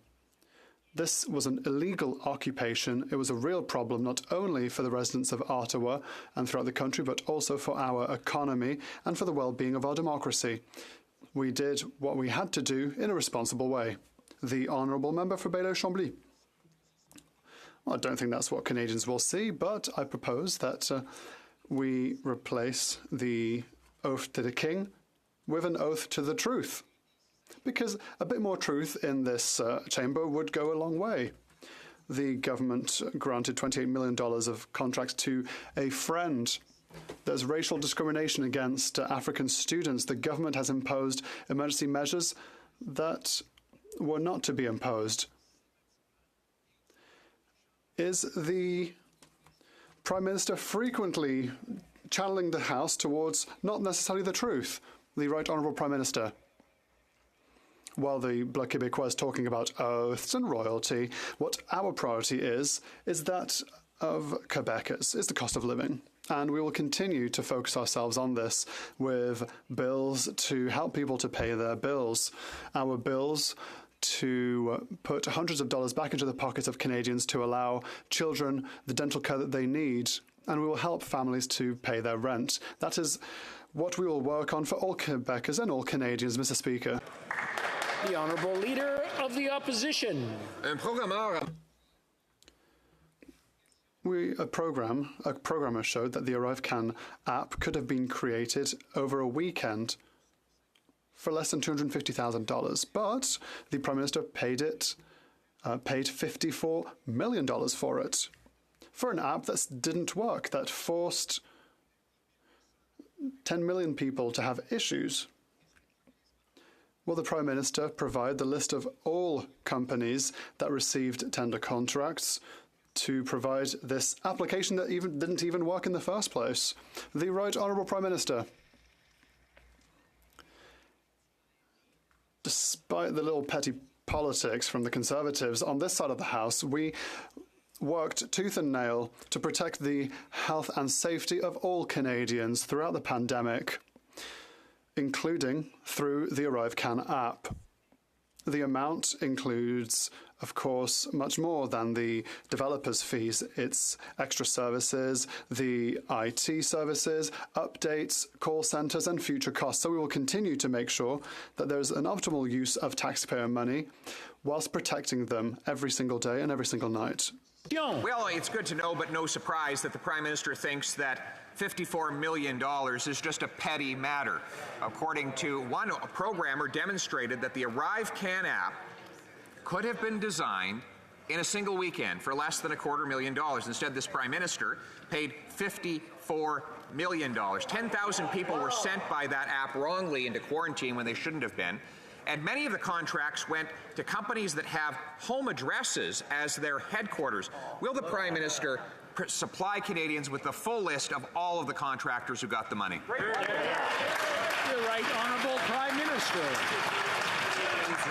This was an illegal occupation. It was a real problem, not only for the residents of Ottawa and throughout the country, but also for our economy and for the well-being of our democracy. We did what we had to do in a responsible way. The Honourable Member for Bailey-Chambly. Well, I don't think that's what Canadians will see, but I propose that we replace the oath to the King with an oath to the truth. Because a bit more truth in this chamber would go a long way. The government granted $28 million of contracts to a friend. There's racial discrimination against African students. The government has imposed emergency measures that were not to be imposed. is the Prime Minister frequently channeling the House towards not necessarily the truth. The Right Honourable Prime Minister. While the Bloc Québécois is talking about oaths and royalty, what our priority is that of Quebecers, is the cost of living. And we will continue to focus ourselves on this with bills to help people to pay their bills. Our bills to put hundreds of dollars back into the pockets of Canadians to allow children the dental care that they need. And we will help families to pay their rent. That is what we will work on for all Quebecers and all Canadians, Mr. Speaker. The Honourable Leader of the Opposition. A programmer showed that the ArriveCan app could have been created over a weekend for less than $250,000, but the Prime Minister paid $54 million for it, for an app that didn't work, that forced 10 million people to have issues. Will the Prime Minister provide the list of all companies that received tender contracts to provide this application that didn't even work in the first place? The Right Honourable Prime Minister. Despite the little petty politics from the Conservatives on this side of the House, we worked tooth and nail to protect the health and safety of all Canadians throughout the pandemic, including through the ArriveCan app. The amount includes, of course, much more than the developers' fees. It's extra services, the IT services, updates, call centres and future costs. So we will continue to make sure that there's an optimal use of taxpayer money whilst protecting them every single day and every single night. Well, it's good to know, but no surprise, that the Prime Minister thinks that $54 million is just a petty matter. According to one programmer, demonstrated that the ArriveCan app could have been designed in a single weekend for less than $250,000. Instead, this Prime Minister paid $54 million. 10,000 people were sent by that app wrongly into quarantine when they shouldn't have been. And many of the contracts went to companies that have home addresses as their headquarters. Will the Prime Minister supply Canadians with the full list of all of the contractors who got the money? The Right Honourable Prime Minister.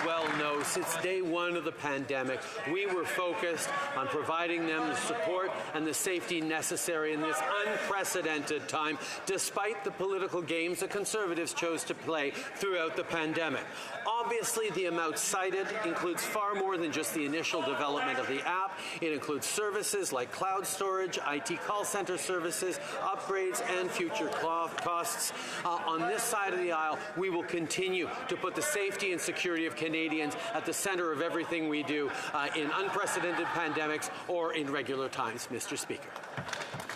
Well know, since day one of the pandemic, we were focused on providing them the support and the safety necessary in this unprecedented time, despite the political games the Conservatives chose to play throughout the pandemic. Obviously, the amount cited includes far more than just the initial development of the app. It includes services like cloud storage, IT call center services, upgrades, and future costs. On this side of the aisle, we will continue to put the safety and security of Canadians at the center of everything we do in unprecedented pandemics or in regular times, Mr. Speaker.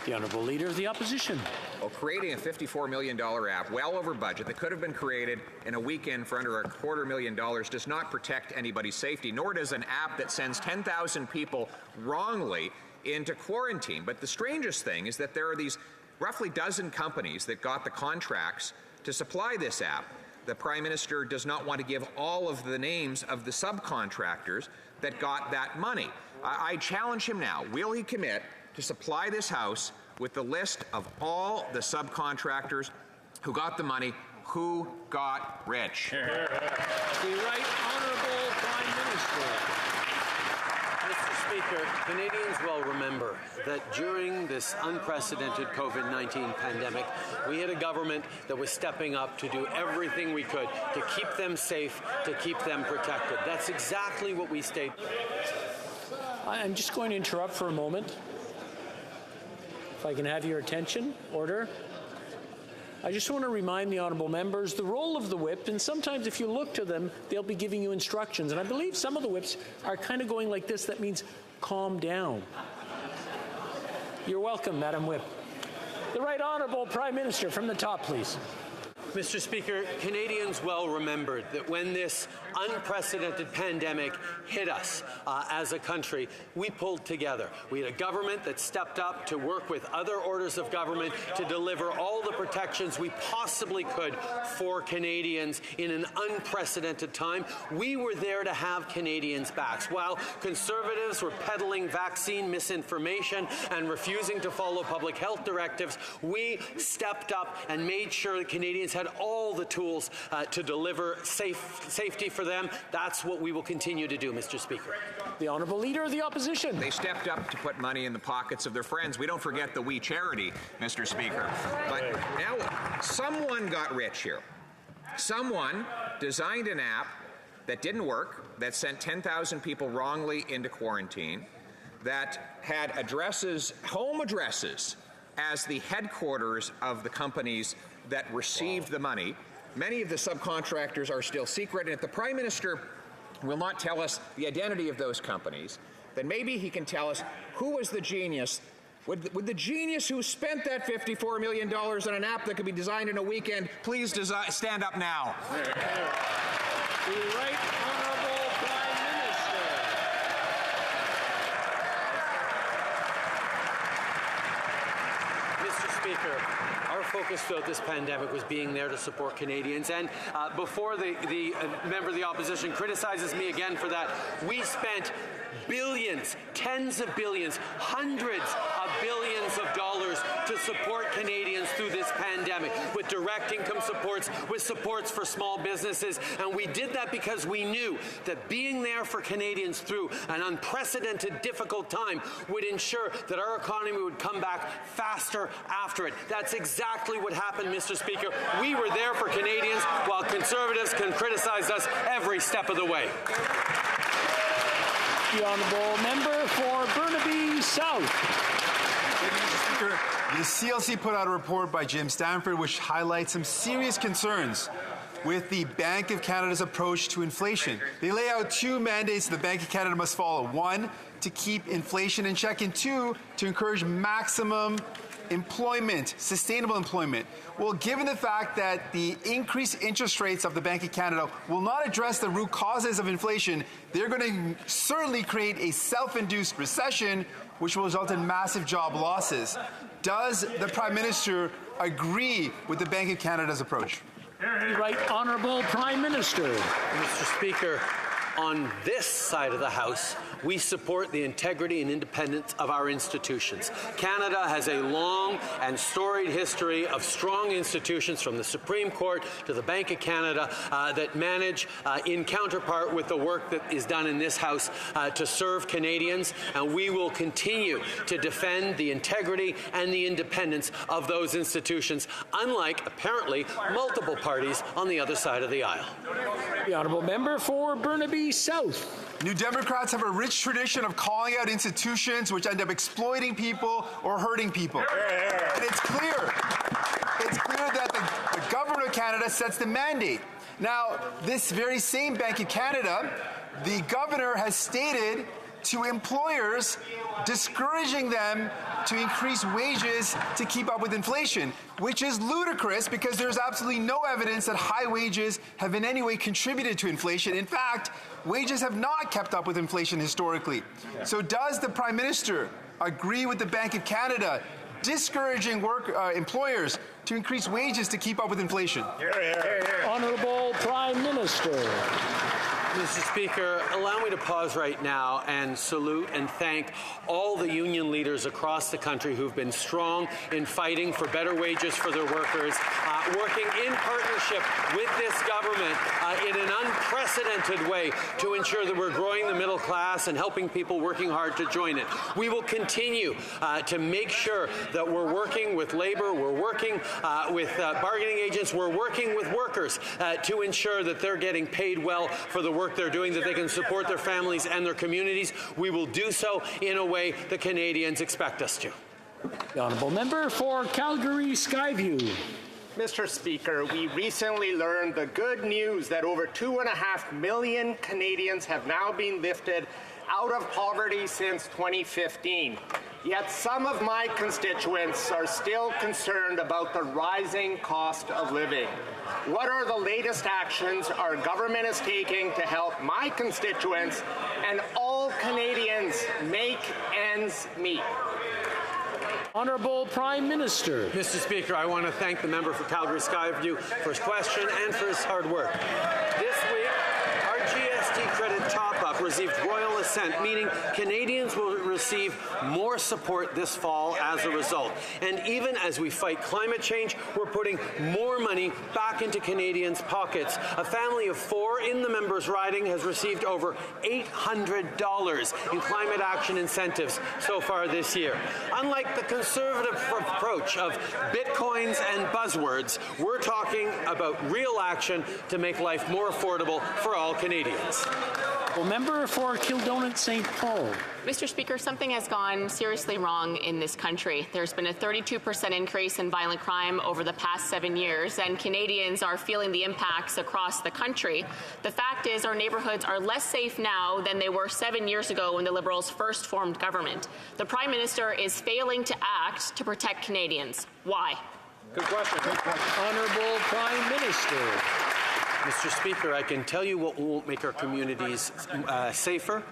The Honourable Leader of the Opposition. Well, creating a $54 million app, well over budget, that could have been created in a weekend for under $250,000 does not protect anybody's safety, nor does an app that sends 10,000 people wrongly into quarantine. But the strangest thing is that there are these roughly dozen companies that got the contracts to supply this app. The Prime Minister does not want to give all of the names of the subcontractors that got that money. I challenge him now. Will he commit to supply this House with the list of all the subcontractors who got the money, who got rich? The Right Honourable Prime Minister. Mr. Speaker, Canadians will remember that during this unprecedented COVID-19 pandemic, we had a government that was stepping up to do everything we could to keep them safe, to keep them protected. That's exactly what we state. I'm just going to interrupt for a moment. If I can have your attention. Order. I just want to remind the honourable members the role of the whip, and sometimes if you look to them, they'll be giving you instructions. And I believe some of the whips are kind of going like this. That means calm down. You're welcome, Madam Whip. The Right Honourable Prime Minister, from the top, please. Mr. Speaker, Canadians well remembered that when this unprecedented pandemic hit us as a country, we pulled together. We had a government that stepped up to work with other orders of government to deliver all the protections we possibly could for Canadians in an unprecedented time. We were there to have Canadians' backs. While Conservatives were peddling vaccine misinformation and refusing to follow public health directives, we stepped up and made sure that Canadians had all the tools to deliver safety for them. That's what we will continue to do, Mr. Speaker. The Honourable Leader of the Opposition. They stepped up to put money in the pockets of their friends. We don't forget the We Charity, Mr. Speaker. But now someone got rich here. Someone designed an app that didn't work, that sent 10,000 people wrongly into quarantine, that had addresses, home addresses, as the headquarters of the companies that received the money. Many of the subcontractors are still secret, and if the Prime Minister will not tell us the identity of those companies, then maybe he can tell us who was the genius. Would the genius who spent that $54 million on an app that could be designed in a weekend please stand up now? The Right Honourable Prime Minister. Mr. Speaker, our focus throughout this pandemic was being there to support Canadians. And before the member of the opposition criticizes me again for that, we spent billions, tens of billions, hundreds of billions of dollars to support Canadians through this pandemic, with direct income supports, with supports for small businesses. And we did that because we knew that being there for Canadians through an unprecedented, difficult time would ensure that our economy would come back faster after it. That's exactly what happened, Mr. Speaker. We were there for Canadians while Conservatives can criticize us every step of the way. The Honourable Member for Burnaby South. Thank you, Mr. Speaker. The CLC put out a report by Jim Stanford which highlights some serious concerns with the Bank of Canada's approach to inflation. They lay out two mandates the Bank of Canada must follow. One, to keep inflation in check, and two, to encourage maximum employment, sustainable employment. Well, given the fact that the increased interest rates of the Bank of Canada will not address the root causes of inflation, they're going to certainly create a self-induced recession, which will result in massive job losses. Does the Prime Minister agree with the Bank of Canada's approach? Right Honourable Prime Minister. Mr. Speaker, on this side of the House, we support the integrity and independence of our institutions. Canada has a long and storied history of strong institutions, from the Supreme Court to the Bank of Canada, that manage in counterpart with the work that is done in this House to serve Canadians, and we will continue to defend the integrity and the independence of those institutions, unlike, apparently, multiple parties on the other side of the aisle. The Honourable Member for Burnaby South. New Democrats have a rich tradition of calling out institutions which end up exploiting people or hurting people. And it's clear that the government of Canada sets the mandate. Now, this very same Bank of Canada, the governor has stated to employers, discouraging them to increase wages to keep up with inflation, which is ludicrous because there's absolutely no evidence that high wages have in any way contributed to inflation. In fact, wages have not kept up with inflation historically. So does the Prime Minister agree with the Bank of Canada discouraging employers to increase wages to keep up with inflation? Honourable Prime Minister. Mr. Speaker, allow me to pause right now and salute and thank all the union leaders across the country who've been strong in fighting for better wages for their workers, working in partnership with this government in an unprecedented way to ensure that we're growing the middle class and helping people working hard to join it. We will continue to make sure that we're working with labor, we're working with bargaining agents, we're working with workers to ensure that they're getting paid well for the work they're doing, that they can support their families and their communities. We will do so in a way that Canadians expect us to. The Honourable Member for Calgary Skyview. Mr. Speaker, we recently learned the good news that over 2.5 million Canadians have now been lifted out of poverty since 2015. Yet some of my constituents are still concerned about the rising cost of living. What are the latest actions our government is taking to help my constituents and all Canadians make ends meet? Honourable Prime Minister. Mr. Speaker, I want to thank the member for Calgary Skyview for his question and for his hard work. This week, our GST credit top-up received royal assent, meaning Canadians will receive more support this fall as a result. And even as we fight climate change, we're putting more money back into Canadians' pockets. A family of 4 in the members' riding has received over $800 in climate action incentives so far this year. Unlike the Conservative approach of bitcoins and buzzwords, we're talking about real action to make life more affordable for all Canadians. Well, member for Kildonan St. Paul. Mr. Speaker, something has gone seriously wrong in this country. There's been a 32% increase in violent crime over the past 7 years, and Canadians are feeling the impacts across the country. The fact is our neighbourhoods are less safe now than they were 7 years ago when the Liberals first formed government. The Prime Minister is failing to act to protect Canadians. Why? Good question. Honourable Prime Minister. Mr. Speaker, I can tell you what won't make our communities safer.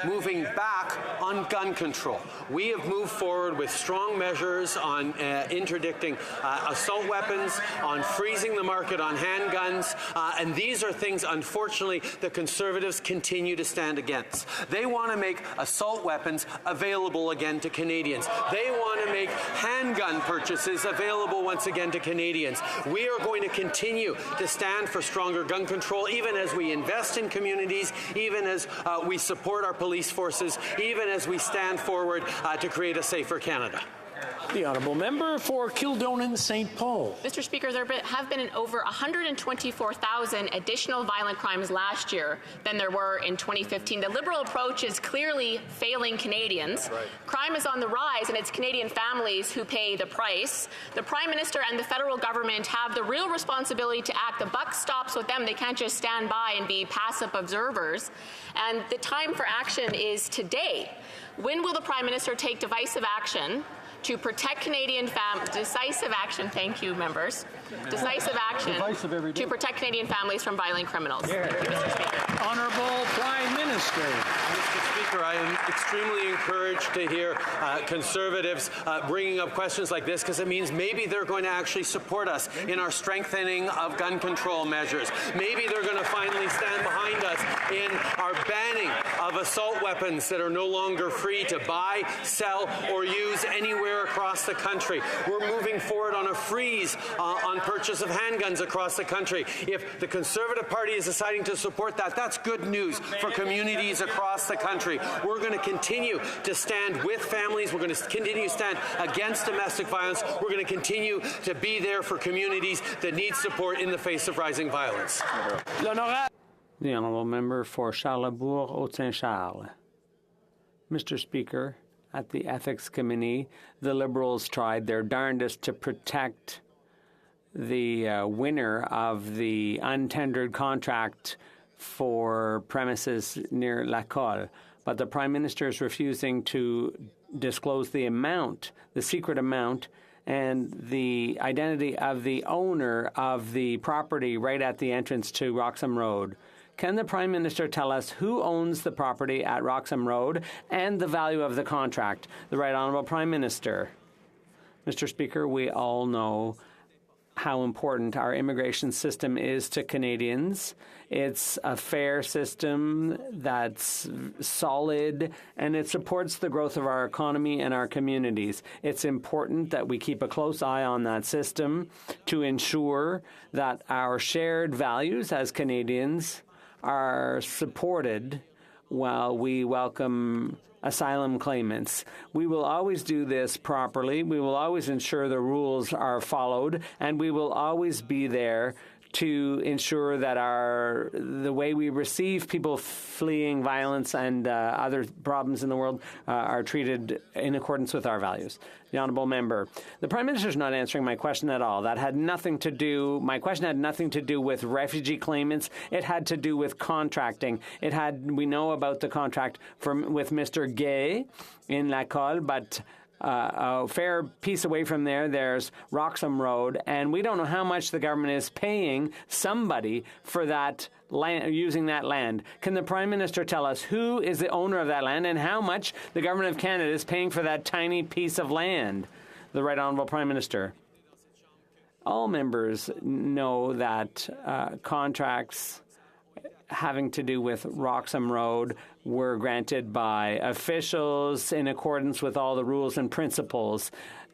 Moving back on gun control. We have moved forward with strong measures on interdicting assault weapons, on freezing the market on handguns, and these are things, unfortunately, the Conservatives continue to stand against. They want to make assault weapons available again to Canadians. They want to make handgun purchases available once again to Canadians. We are going to continue to stand for stronger gun control, even as we invest in communities, even as we support our police forces, even as we stand forward to create a safer Canada. The honourable member for Kildonan St. Paul. Mr. Speaker, there have been over 124,000 additional violent crimes last year than there were in 2015. The Liberal approach is clearly failing Canadians. Right. Crime is on the rise, and it's Canadian families who pay the price. The Prime Minister and the federal government have the real responsibility to act. The buck stops with them. They can't just stand by and be passive observers. And the time for action is today. When will the Prime Minister take decisive action to protect Canadian decisive action, thank you, members, decisive action to protect Canadian families from violent criminals? Thank you, Mr. Speaker. Honourable Prime Minister. Mr. Speaker, I am extremely encouraged to hear Conservatives bringing up questions like this, because it means maybe they're going to actually support us in our strengthening of gun control measures. Maybe they're going to finally stand behind us in our banning of assault weapons that are no longer free to buy, sell, or use anywhere across the country. We're moving forward on a freeze on purchase of handguns across the country. If the Conservative Party is deciding to support that, that's good news for communities across the country. We're going to continue to stand with families. We're going to continue to stand against domestic violence. We're going to continue to be there for communities that need support in the face of rising violence. The honourable member for Charlesbourg-Haute-Saint-Charles. Mr. Speaker, at the Ethics Committee, the Liberals tried their darndest to protect the winner of the untendered contract for premises near La Colle, but the Prime Minister is refusing to disclose the amount, the secret amount, and the identity of the owner of the property right at the entrance to Roxham Road. Can the Prime Minister tell us who owns the property at Roxham Road and the value of the contract? The Right Honourable Prime Minister. Mr. Speaker, we all know how important our immigration system is to Canadians. It's a fair system that's solid, and it supports the growth of our economy and our communities. It's important that we keep a close eye on that system to ensure that our shared values as Canadians are supported while we welcome asylum claimants. We will always do this properly. We will always ensure the rules are followed, and we will always be there to ensure that the way we receive people fleeing violence and other problems in the world are treated in accordance with our values. The Honourable Member, the Prime Minister's not answering my question at all. My question had nothing to do with refugee claimants. It had to do with contracting. We know about the contract with Mr. Gay in La Colle, but a fair piece away from there's Roxham Road, and we don't know how much the government is paying somebody for that land, using that land. Can the Prime Minister tell us who is the owner of that land and how much the Government of Canada is paying for that tiny piece of land? The Right Honourable Prime Minister. All members know that contracts having to do with Roxham Road were granted by officials in accordance with all the rules and principles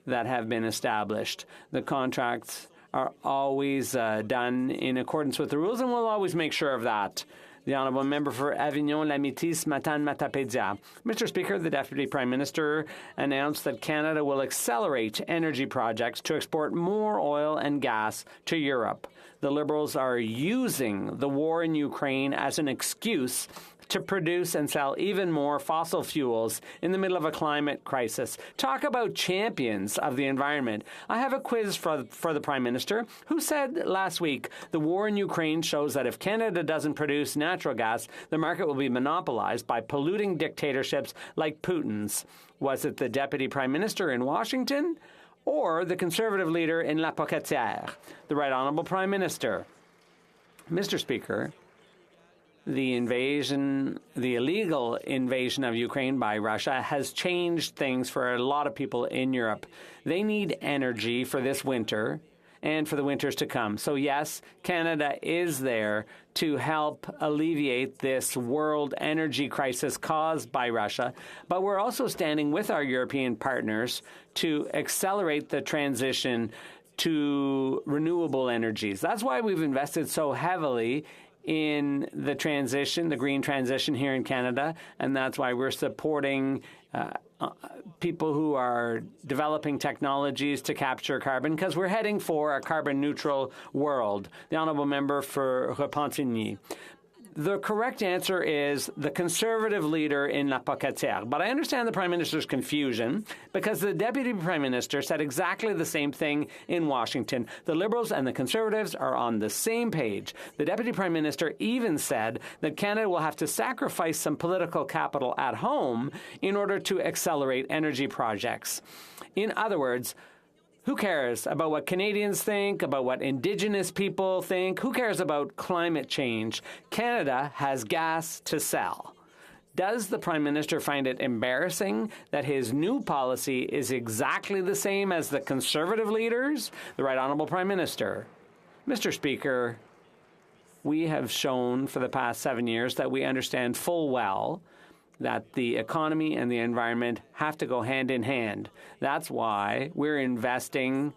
that have been established. The contracts are always done in accordance with the rules, and we'll always make sure of that. The Honourable Member for Avignon, Lamitis, Matane-Matapédia. Mr. Speaker, the Deputy Prime Minister announced that Canada will accelerate energy projects to export more oil and gas to Europe. The Liberals are using the war in Ukraine as an excuse to produce and sell even more fossil fuels in the middle of a climate crisis. Talk about champions of the environment. I have a quiz for the Prime Minister, who said last week the war in Ukraine shows that if Canada doesn't produce natural gas, the market will be monopolized by polluting dictatorships like Putin's. Was it the Deputy Prime Minister in Washington or the Conservative leader in La Pocatière? The Right Honourable Prime Minister. Mr. Speaker, the illegal invasion of Ukraine by Russia has changed things for a lot of people in Europe. They need energy for this winter and for the winters to come. So yes, Canada is there to help alleviate this world energy crisis caused by Russia, but we're also standing with our European partners to accelerate the transition to renewable energies. That's why we've invested so heavily in the transition, the green transition here in Canada, and that's why we're supporting people who are developing technologies to capture carbon, because we're heading for a carbon-neutral world. The Honourable Member for Repentigny. The correct answer is the Conservative leader in La Pocatière. But I understand the Prime Minister's confusion because the Deputy Prime Minister said exactly the same thing in Washington. The Liberals and the Conservatives are on the same page. The Deputy Prime Minister even said that Canada will have to sacrifice some political capital at home in order to accelerate energy projects. In other words, who cares about what Canadians think, about what Indigenous people think? Who cares about climate change? Canada has gas to sell. Does the Prime Minister find it embarrassing that his new policy is exactly the same as the Conservative leaders? The Right Honourable Prime Minister. Mr. Speaker, we have shown for the past 7 years that we understand full well that the economy and the environment have to go hand in hand. That's why we're investing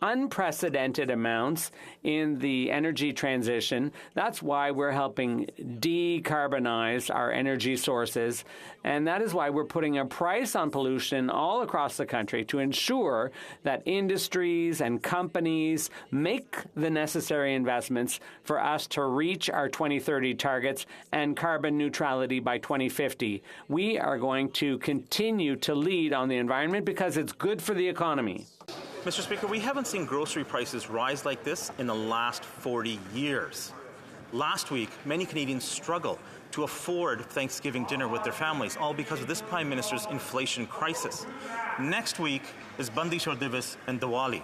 unprecedented amounts in the energy transition. That's why we're helping decarbonize our energy sources. And that is why we're putting a price on pollution all across the country to ensure that industries and companies make the necessary investments for us to reach our 2030 targets and carbon neutrality by 2050. We are going to continue to lead on the environment because it's good for the economy. Mr. Speaker, we haven't seen grocery prices rise like this in the last 40 years. Last week, many Canadians struggle to afford Thanksgiving dinner with their families, all because of this Prime Minister's inflation crisis. Next week is Bandi Chhor Divas and Diwali.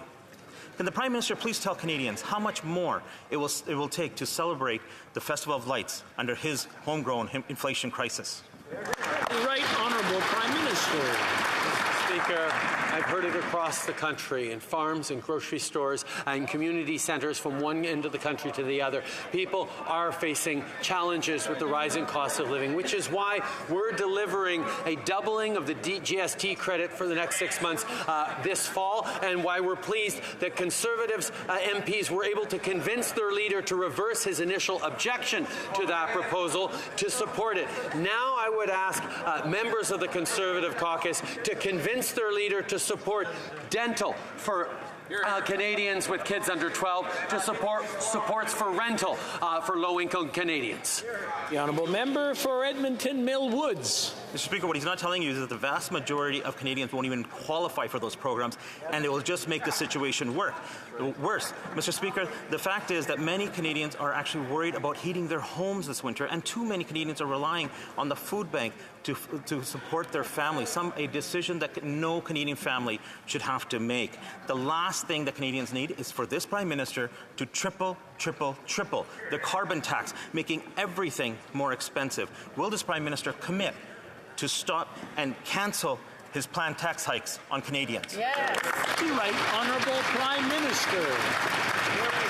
Can the Prime Minister please tell Canadians how much more it will take to celebrate the Festival of Lights under his homegrown inflation crisis? Right Honourable Prime Minister. Speaker, I've heard it across the country in farms and grocery stores and community centres from one end of the country to the other. People are facing challenges with the rising cost of living, which is why we're delivering a doubling of the GST credit for the next 6 months this fall, and why we're pleased that Conservatives MPs were able to convince their leader to reverse his initial objection to that proposal to support it. Now I would ask members of the Conservative caucus to convince their leader to support dental for Canadians with kids under 12 to support supports for rental for low-income Canadians. The honourable member for Edmonton Mill Woods. Mr. Speaker, what he's not telling you is that the vast majority of Canadians won't even qualify for those programs, and it will just make the situation worse. Mr. Speaker, the fact is that many Canadians are actually worried about heating their homes this winter, and too many Canadians are relying on the food bank to support their families, a decision that no Canadian family should have to make. The last thing that Canadians need is for this Prime Minister to triple the carbon tax, making everything more expensive. Will this Prime Minister commit to stop and cancel his planned tax hikes on Canadians? Yes. Right, Honourable Prime Minister. Here we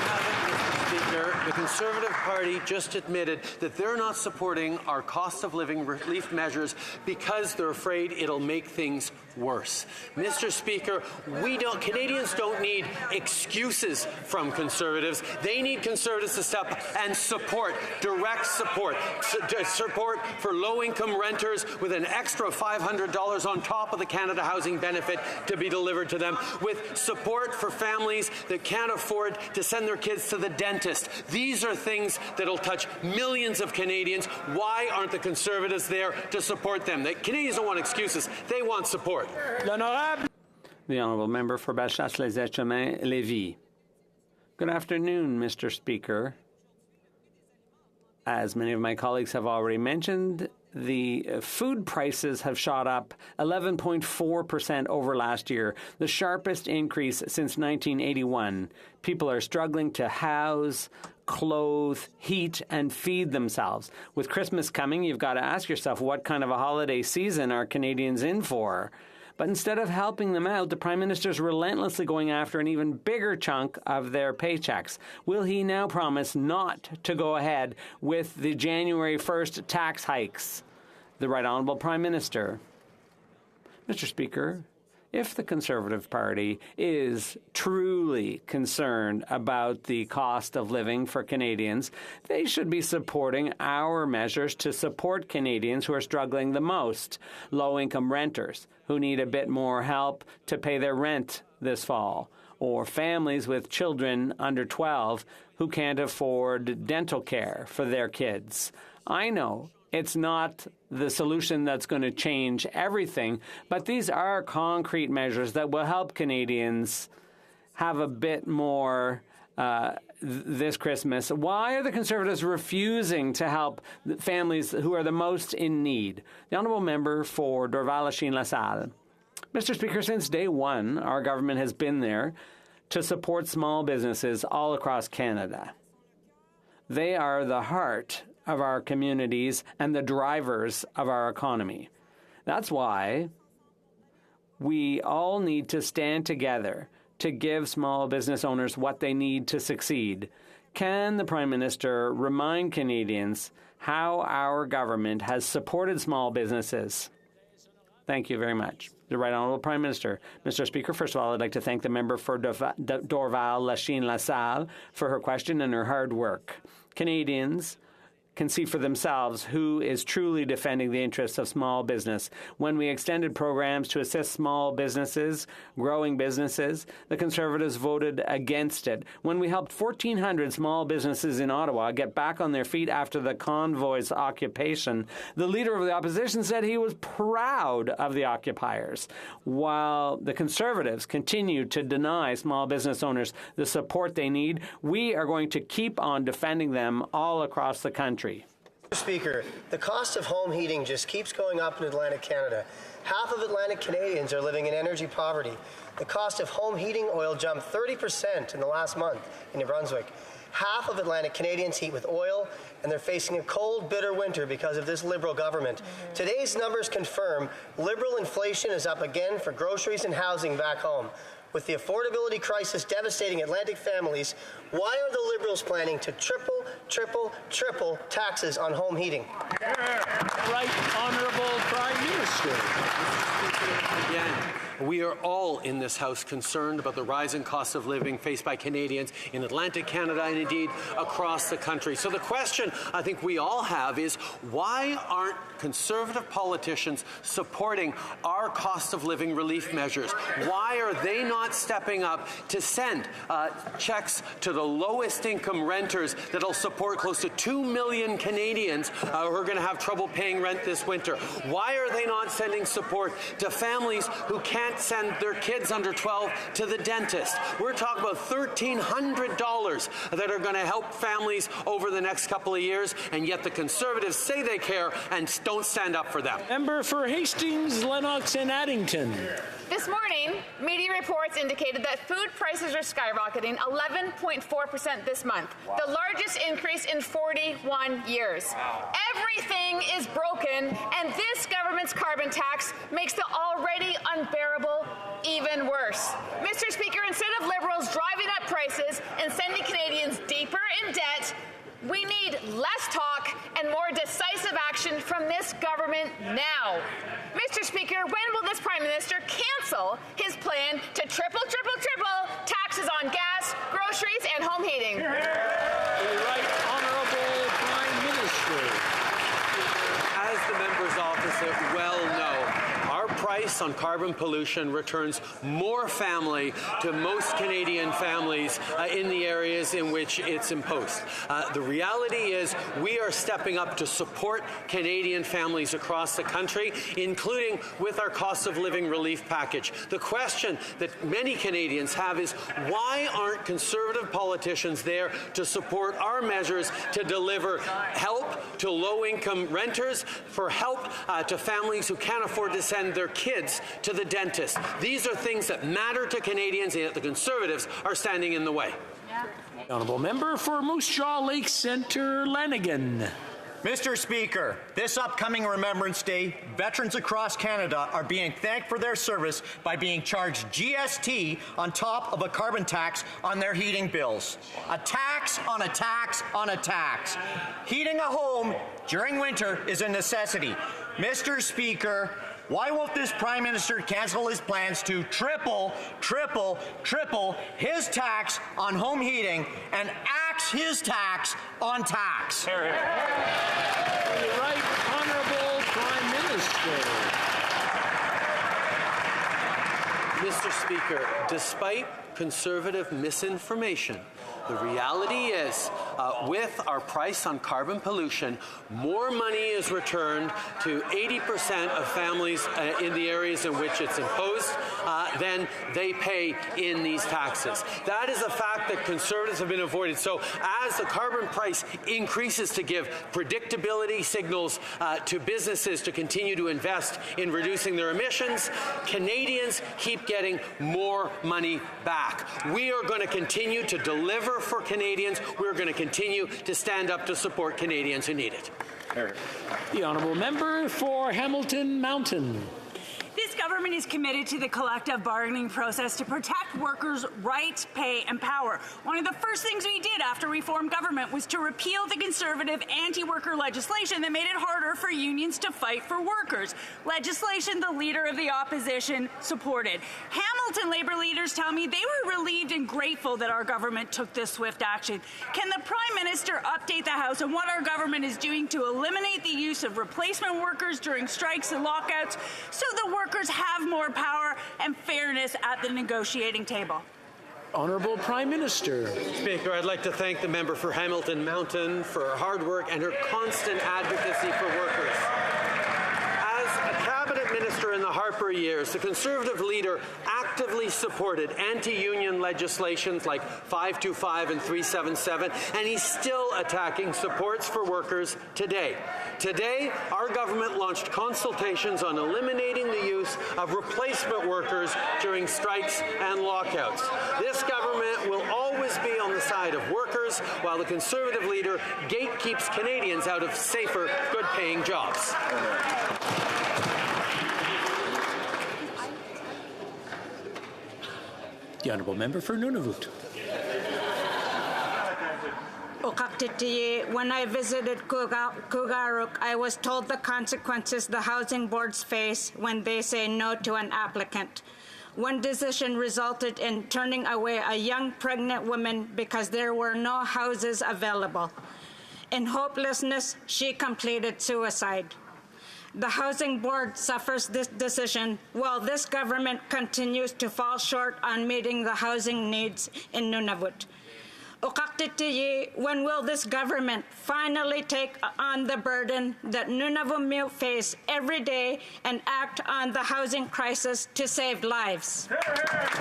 have it, Mr. Speaker. The Conservative Party just admitted that they're not supporting our cost of living relief measures because they're afraid it'll make things worse. Mr. Speaker, Canadians don't need excuses from Conservatives. They need Conservatives to step up and support, direct support for low-income renters with an extra $500 on top of the Canada Housing Benefit to be delivered to them, with support for families that can't afford to send their kids to the dentist. These are things that'll touch millions of Canadians. Why aren't the Conservatives there to support them? The Canadians don't want excuses. They want support. The honourable member for Bellechasse-les-Etchemins, Good afternoon, Mr. Speaker. As many of my colleagues have already mentioned, the food prices have shot up 11.4% over last year, the sharpest increase since 1981. People are struggling to house, clothe, heat, and feed themselves. With Christmas coming, you've got to ask yourself, what kind of a holiday season are Canadians in for? But instead of helping them out, the Prime Minister's relentlessly going after an even bigger chunk of their paychecks. Will he now promise not to go ahead with the January 1st tax hikes? The Right Honourable Prime Minister. Mr. Speaker, if the Conservative Party is truly concerned about the cost of living for Canadians, they should be supporting our measures to support Canadians who are struggling the most, low-income renters who need a bit more help to pay their rent this fall, or families with children under 12 who can't afford dental care for their kids. I know it's not the solution that's going to change everything, but these are concrete measures that will help Canadians have a bit more this Christmas. Why are the Conservatives refusing to help families who are the most in need? The honourable member for Dorval-Lachine-LaSalle. Mr. Speaker, since day one, our government has been there to support small businesses all across Canada. They are the heart of our communities and the drivers of our economy. That's why we all need to stand together to give small business owners what they need to succeed. Can the Prime Minister remind Canadians how our government has supported small businesses? Thank you very much. The Right Honourable Prime Minister. Mr. Speaker, first of all, I'd like to thank the member for Dorval-Lachine-LaSalle for her question and her hard work. Canadians can see for themselves who is truly defending the interests of small business. When we extended programs to assist small businesses, growing businesses, the Conservatives voted against it. When we helped 1,400 small businesses in Ottawa get back on their feet after the convoy's occupation, the Leader of the Opposition said he was proud of the occupiers, while the Conservatives continue to deny small business owners the support they need. We are going to keep on defending them all across the country. Mr. Speaker, the cost of home heating just keeps going up in Atlantic Canada. Half of Atlantic Canadians are living in energy poverty. The cost of home heating oil jumped 30% in the last month in New Brunswick. Half of Atlantic Canadians heat with oil, and they're facing a cold, bitter winter because of this Liberal government. Today's numbers confirm Liberal inflation is up again for groceries and housing back home. With the affordability crisis devastating Atlantic families, why are the Liberals planning to triple taxes on home heating? Right Honourable Prime Minister. Again, We are all in this House concerned about the rising cost of living faced by Canadians in Atlantic Canada and indeed across the country. So the question I think we all have is, why aren't Conservative politicians supporting our cost of living relief measures? Why are they not stepping up to send checks to the lowest income renters that'll support close to 2 million Canadians who are going to have trouble paying rent this winter? Why are they not sending support to families who can't send their kids under 12 to the dentist? We're talking about $1,300 that are going to help families over the next couple of years, and yet the Conservatives say they care and don't stand up for them. Member for Hastings, Lennox and Addington. This morning, media reports indicated that food prices are skyrocketing 11.4% this month, the largest increase in 41 years. Everything is broken, and this government's carbon tax makes the already unbearable even worse. Mr. Speaker, instead of Liberals driving up prices and sending Canadians deeper in debt, we need less talk and more decisive action from this government now. Mr. Speaker, when will this Prime Minister cancel his plan to triple taxes on gas, groceries, and home heating? The Right Honourable Prime Minister. As the member's opposite well know, our price on carbon pollution returns more family to most Canadian families in the areas in which it's imposed. The reality is we are stepping up to support Canadian families across the country, including with our cost of living relief package. The question that many Canadians have is, why aren't Conservative politicians there to support our measures to deliver help to low-income renters, for help to families who can't afford to send their kids to the dentist? These are things that matter to Canadians, and yet the Conservatives are standing in the way. Honourable Member for Moose Jaw Lake Centre, Lanigan. Mr. Speaker, this upcoming Remembrance Day, veterans across Canada are being thanked for their service by being charged GST on top of a carbon tax on their heating bills. A tax on a tax on a tax. Heating a home during winter is a necessity. Mr. Speaker, why won't this Prime Minister cancel his plans to triple his tax on home heating and axe his tax on tax? The Right Honourable Prime Minister. Mr. Speaker, despite Conservative misinformation, the reality is, with our price on carbon pollution, more money is returned to 80% of families in the areas in which it's imposed than they pay in these taxes. That is a fact that Conservatives have been avoided. So as the carbon price increases to give predictability signals to businesses to continue to invest in reducing their emissions, Canadians keep getting more money back. We are going to continue to deliver for Canadians. We're going to continue to stand up to support Canadians who need it. The Honourable Member for Hamilton Mountain. This government is committed to the collective bargaining process to protect workers' rights, pay, and power. One of the first things we did after we formed government was to repeal the Conservative anti-worker legislation that made it harder for unions to fight for workers. Legislation the Leader of the Opposition supported. Hamilton Labour leaders tell me they were relieved and grateful that our government took this swift action. Can the Prime Minister update the House on what our government is doing to eliminate the use of replacement workers during strikes and lockouts so the workers have more power and fairness at the negotiating table? Honourable Prime Minister. Speaker, I'd like to thank the member for Hamilton Mountain for her hard work and her constant advocacy for workers. As a cabinet minister in the Harper years, the Conservative leader actively supported anti-union legislations like 525 and 377, and he's still attacking supports for workers today. Today, our government launched consultations on eliminating the use of replacement workers during strikes and lockouts. This government will always be on the side of workers, while the Conservative leader gatekeeps Canadians out of safer, good-paying jobs. The Honourable Member for Nunavut. When I visited Kugaruk, I was told the consequences the housing boards face when they say no to an applicant. One decision resulted in turning away a young pregnant woman because there were no houses available. In hopelessness, she completed suicide. The Housing Board suffers this decision while this government continues to fall short on meeting the housing needs in Nunavut. When will this government finally take on the burden that Nunavut face every day and act on the housing crisis to save lives?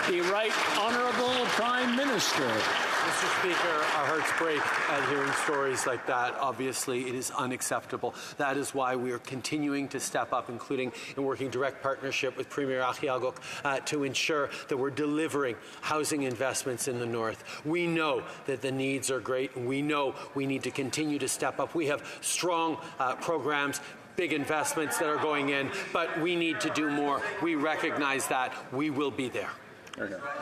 The Right Honourable Prime Minister. Mr. Speaker, our hearts break at hearing stories like that. Obviously, it is unacceptable. That is why we are continuing to step up, including in working direct partnership with Premier Achiagok to ensure that we're delivering housing investments in the North. We know that the needs are great, and we know we need to continue to step up. We have strong programs, big investments that are going in, but we need to do more. We recognize that. We will be there.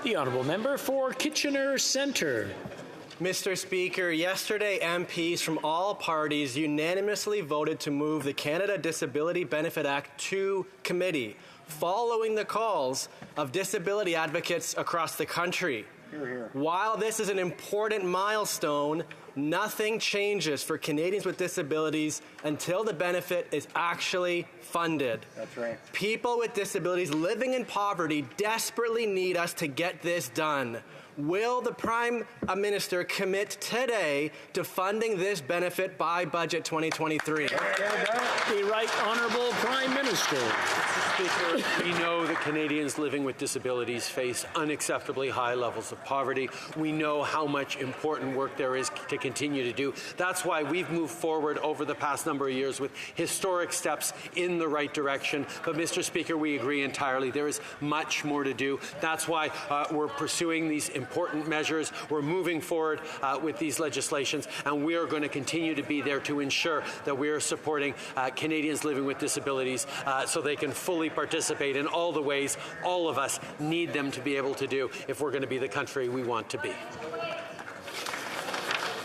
The Honourable Member for Kitchener Centre. Mr. Speaker, yesterday MPs from all parties unanimously voted to move the Canada Disability Benefit Act to committee, following the calls of disability advocates across the country. While this is an important milestone, nothing changes for Canadians with disabilities until the benefit is actually funded. That's right. People with disabilities living in poverty desperately need us to get this done. Will the Prime Minister commit today to funding this benefit by Budget 2023? The Right Honourable Prime Minister. Mr. Speaker, we know that Canadians living with disabilities face unacceptably high levels of poverty. We know how much important work there is to continue to do. That's why we've moved forward over the past number of years with historic steps in the right direction. But, Mr. Speaker, we agree entirely. There is much more to do. That's why we're pursuing these important measures. We're moving forward with these legislations, and we are going to continue to be there to ensure that we are supporting Canadians living with disabilities so they can fully participate in all the ways all of us need them to be able to do if we're going to be the country we want to be.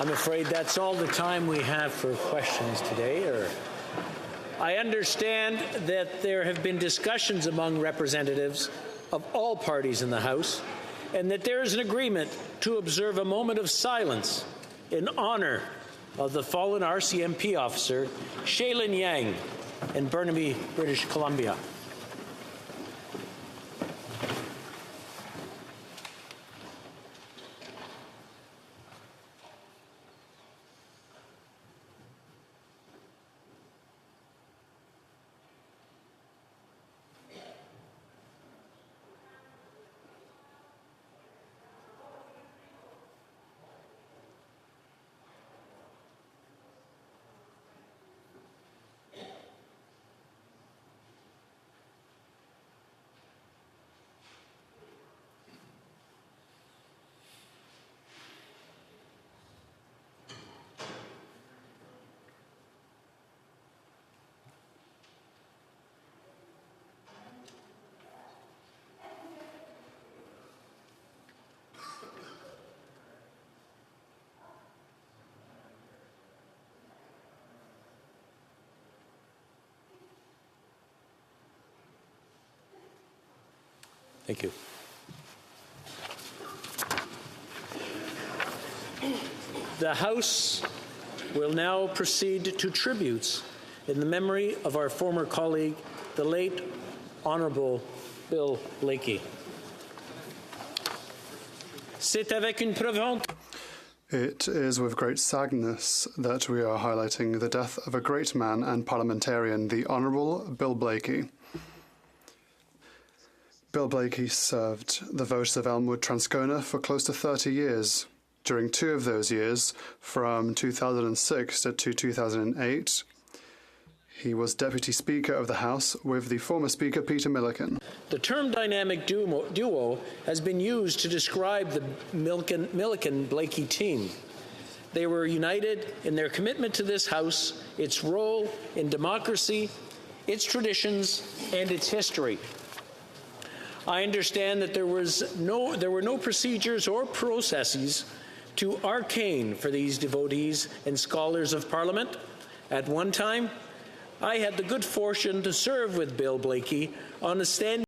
I'm afraid that's all the time we have for questions today. I understand that there have been discussions among representatives of all parties in the House, and that there is an agreement to observe a moment of silence in honor of the fallen RCMP officer, Shaylin Yang, in Burnaby, British Columbia. Thank you. The House will now proceed to tributes in the memory of our former colleague, the late Honourable Bill Blakey. C'est avec une preuve honte. It is with great sadness that we are highlighting the death of a great man and parliamentarian, the Honourable Bill Blakey. Bill Blakey served the voters of Elmwood Transcona for close to 30 years. During 2 of those years, from 2006 to 2008, he was Deputy Speaker of the House with the former Speaker Peter Milliken. The term dynamic duo has been used to describe the Milliken-Blakey team. They were united in their commitment to this House, its role in democracy, its traditions, and its history. I understand that there were no procedures or processes too arcane for these devotees and scholars of Parliament. At one time, I had the good fortune to serve with Bill Blakey on a standing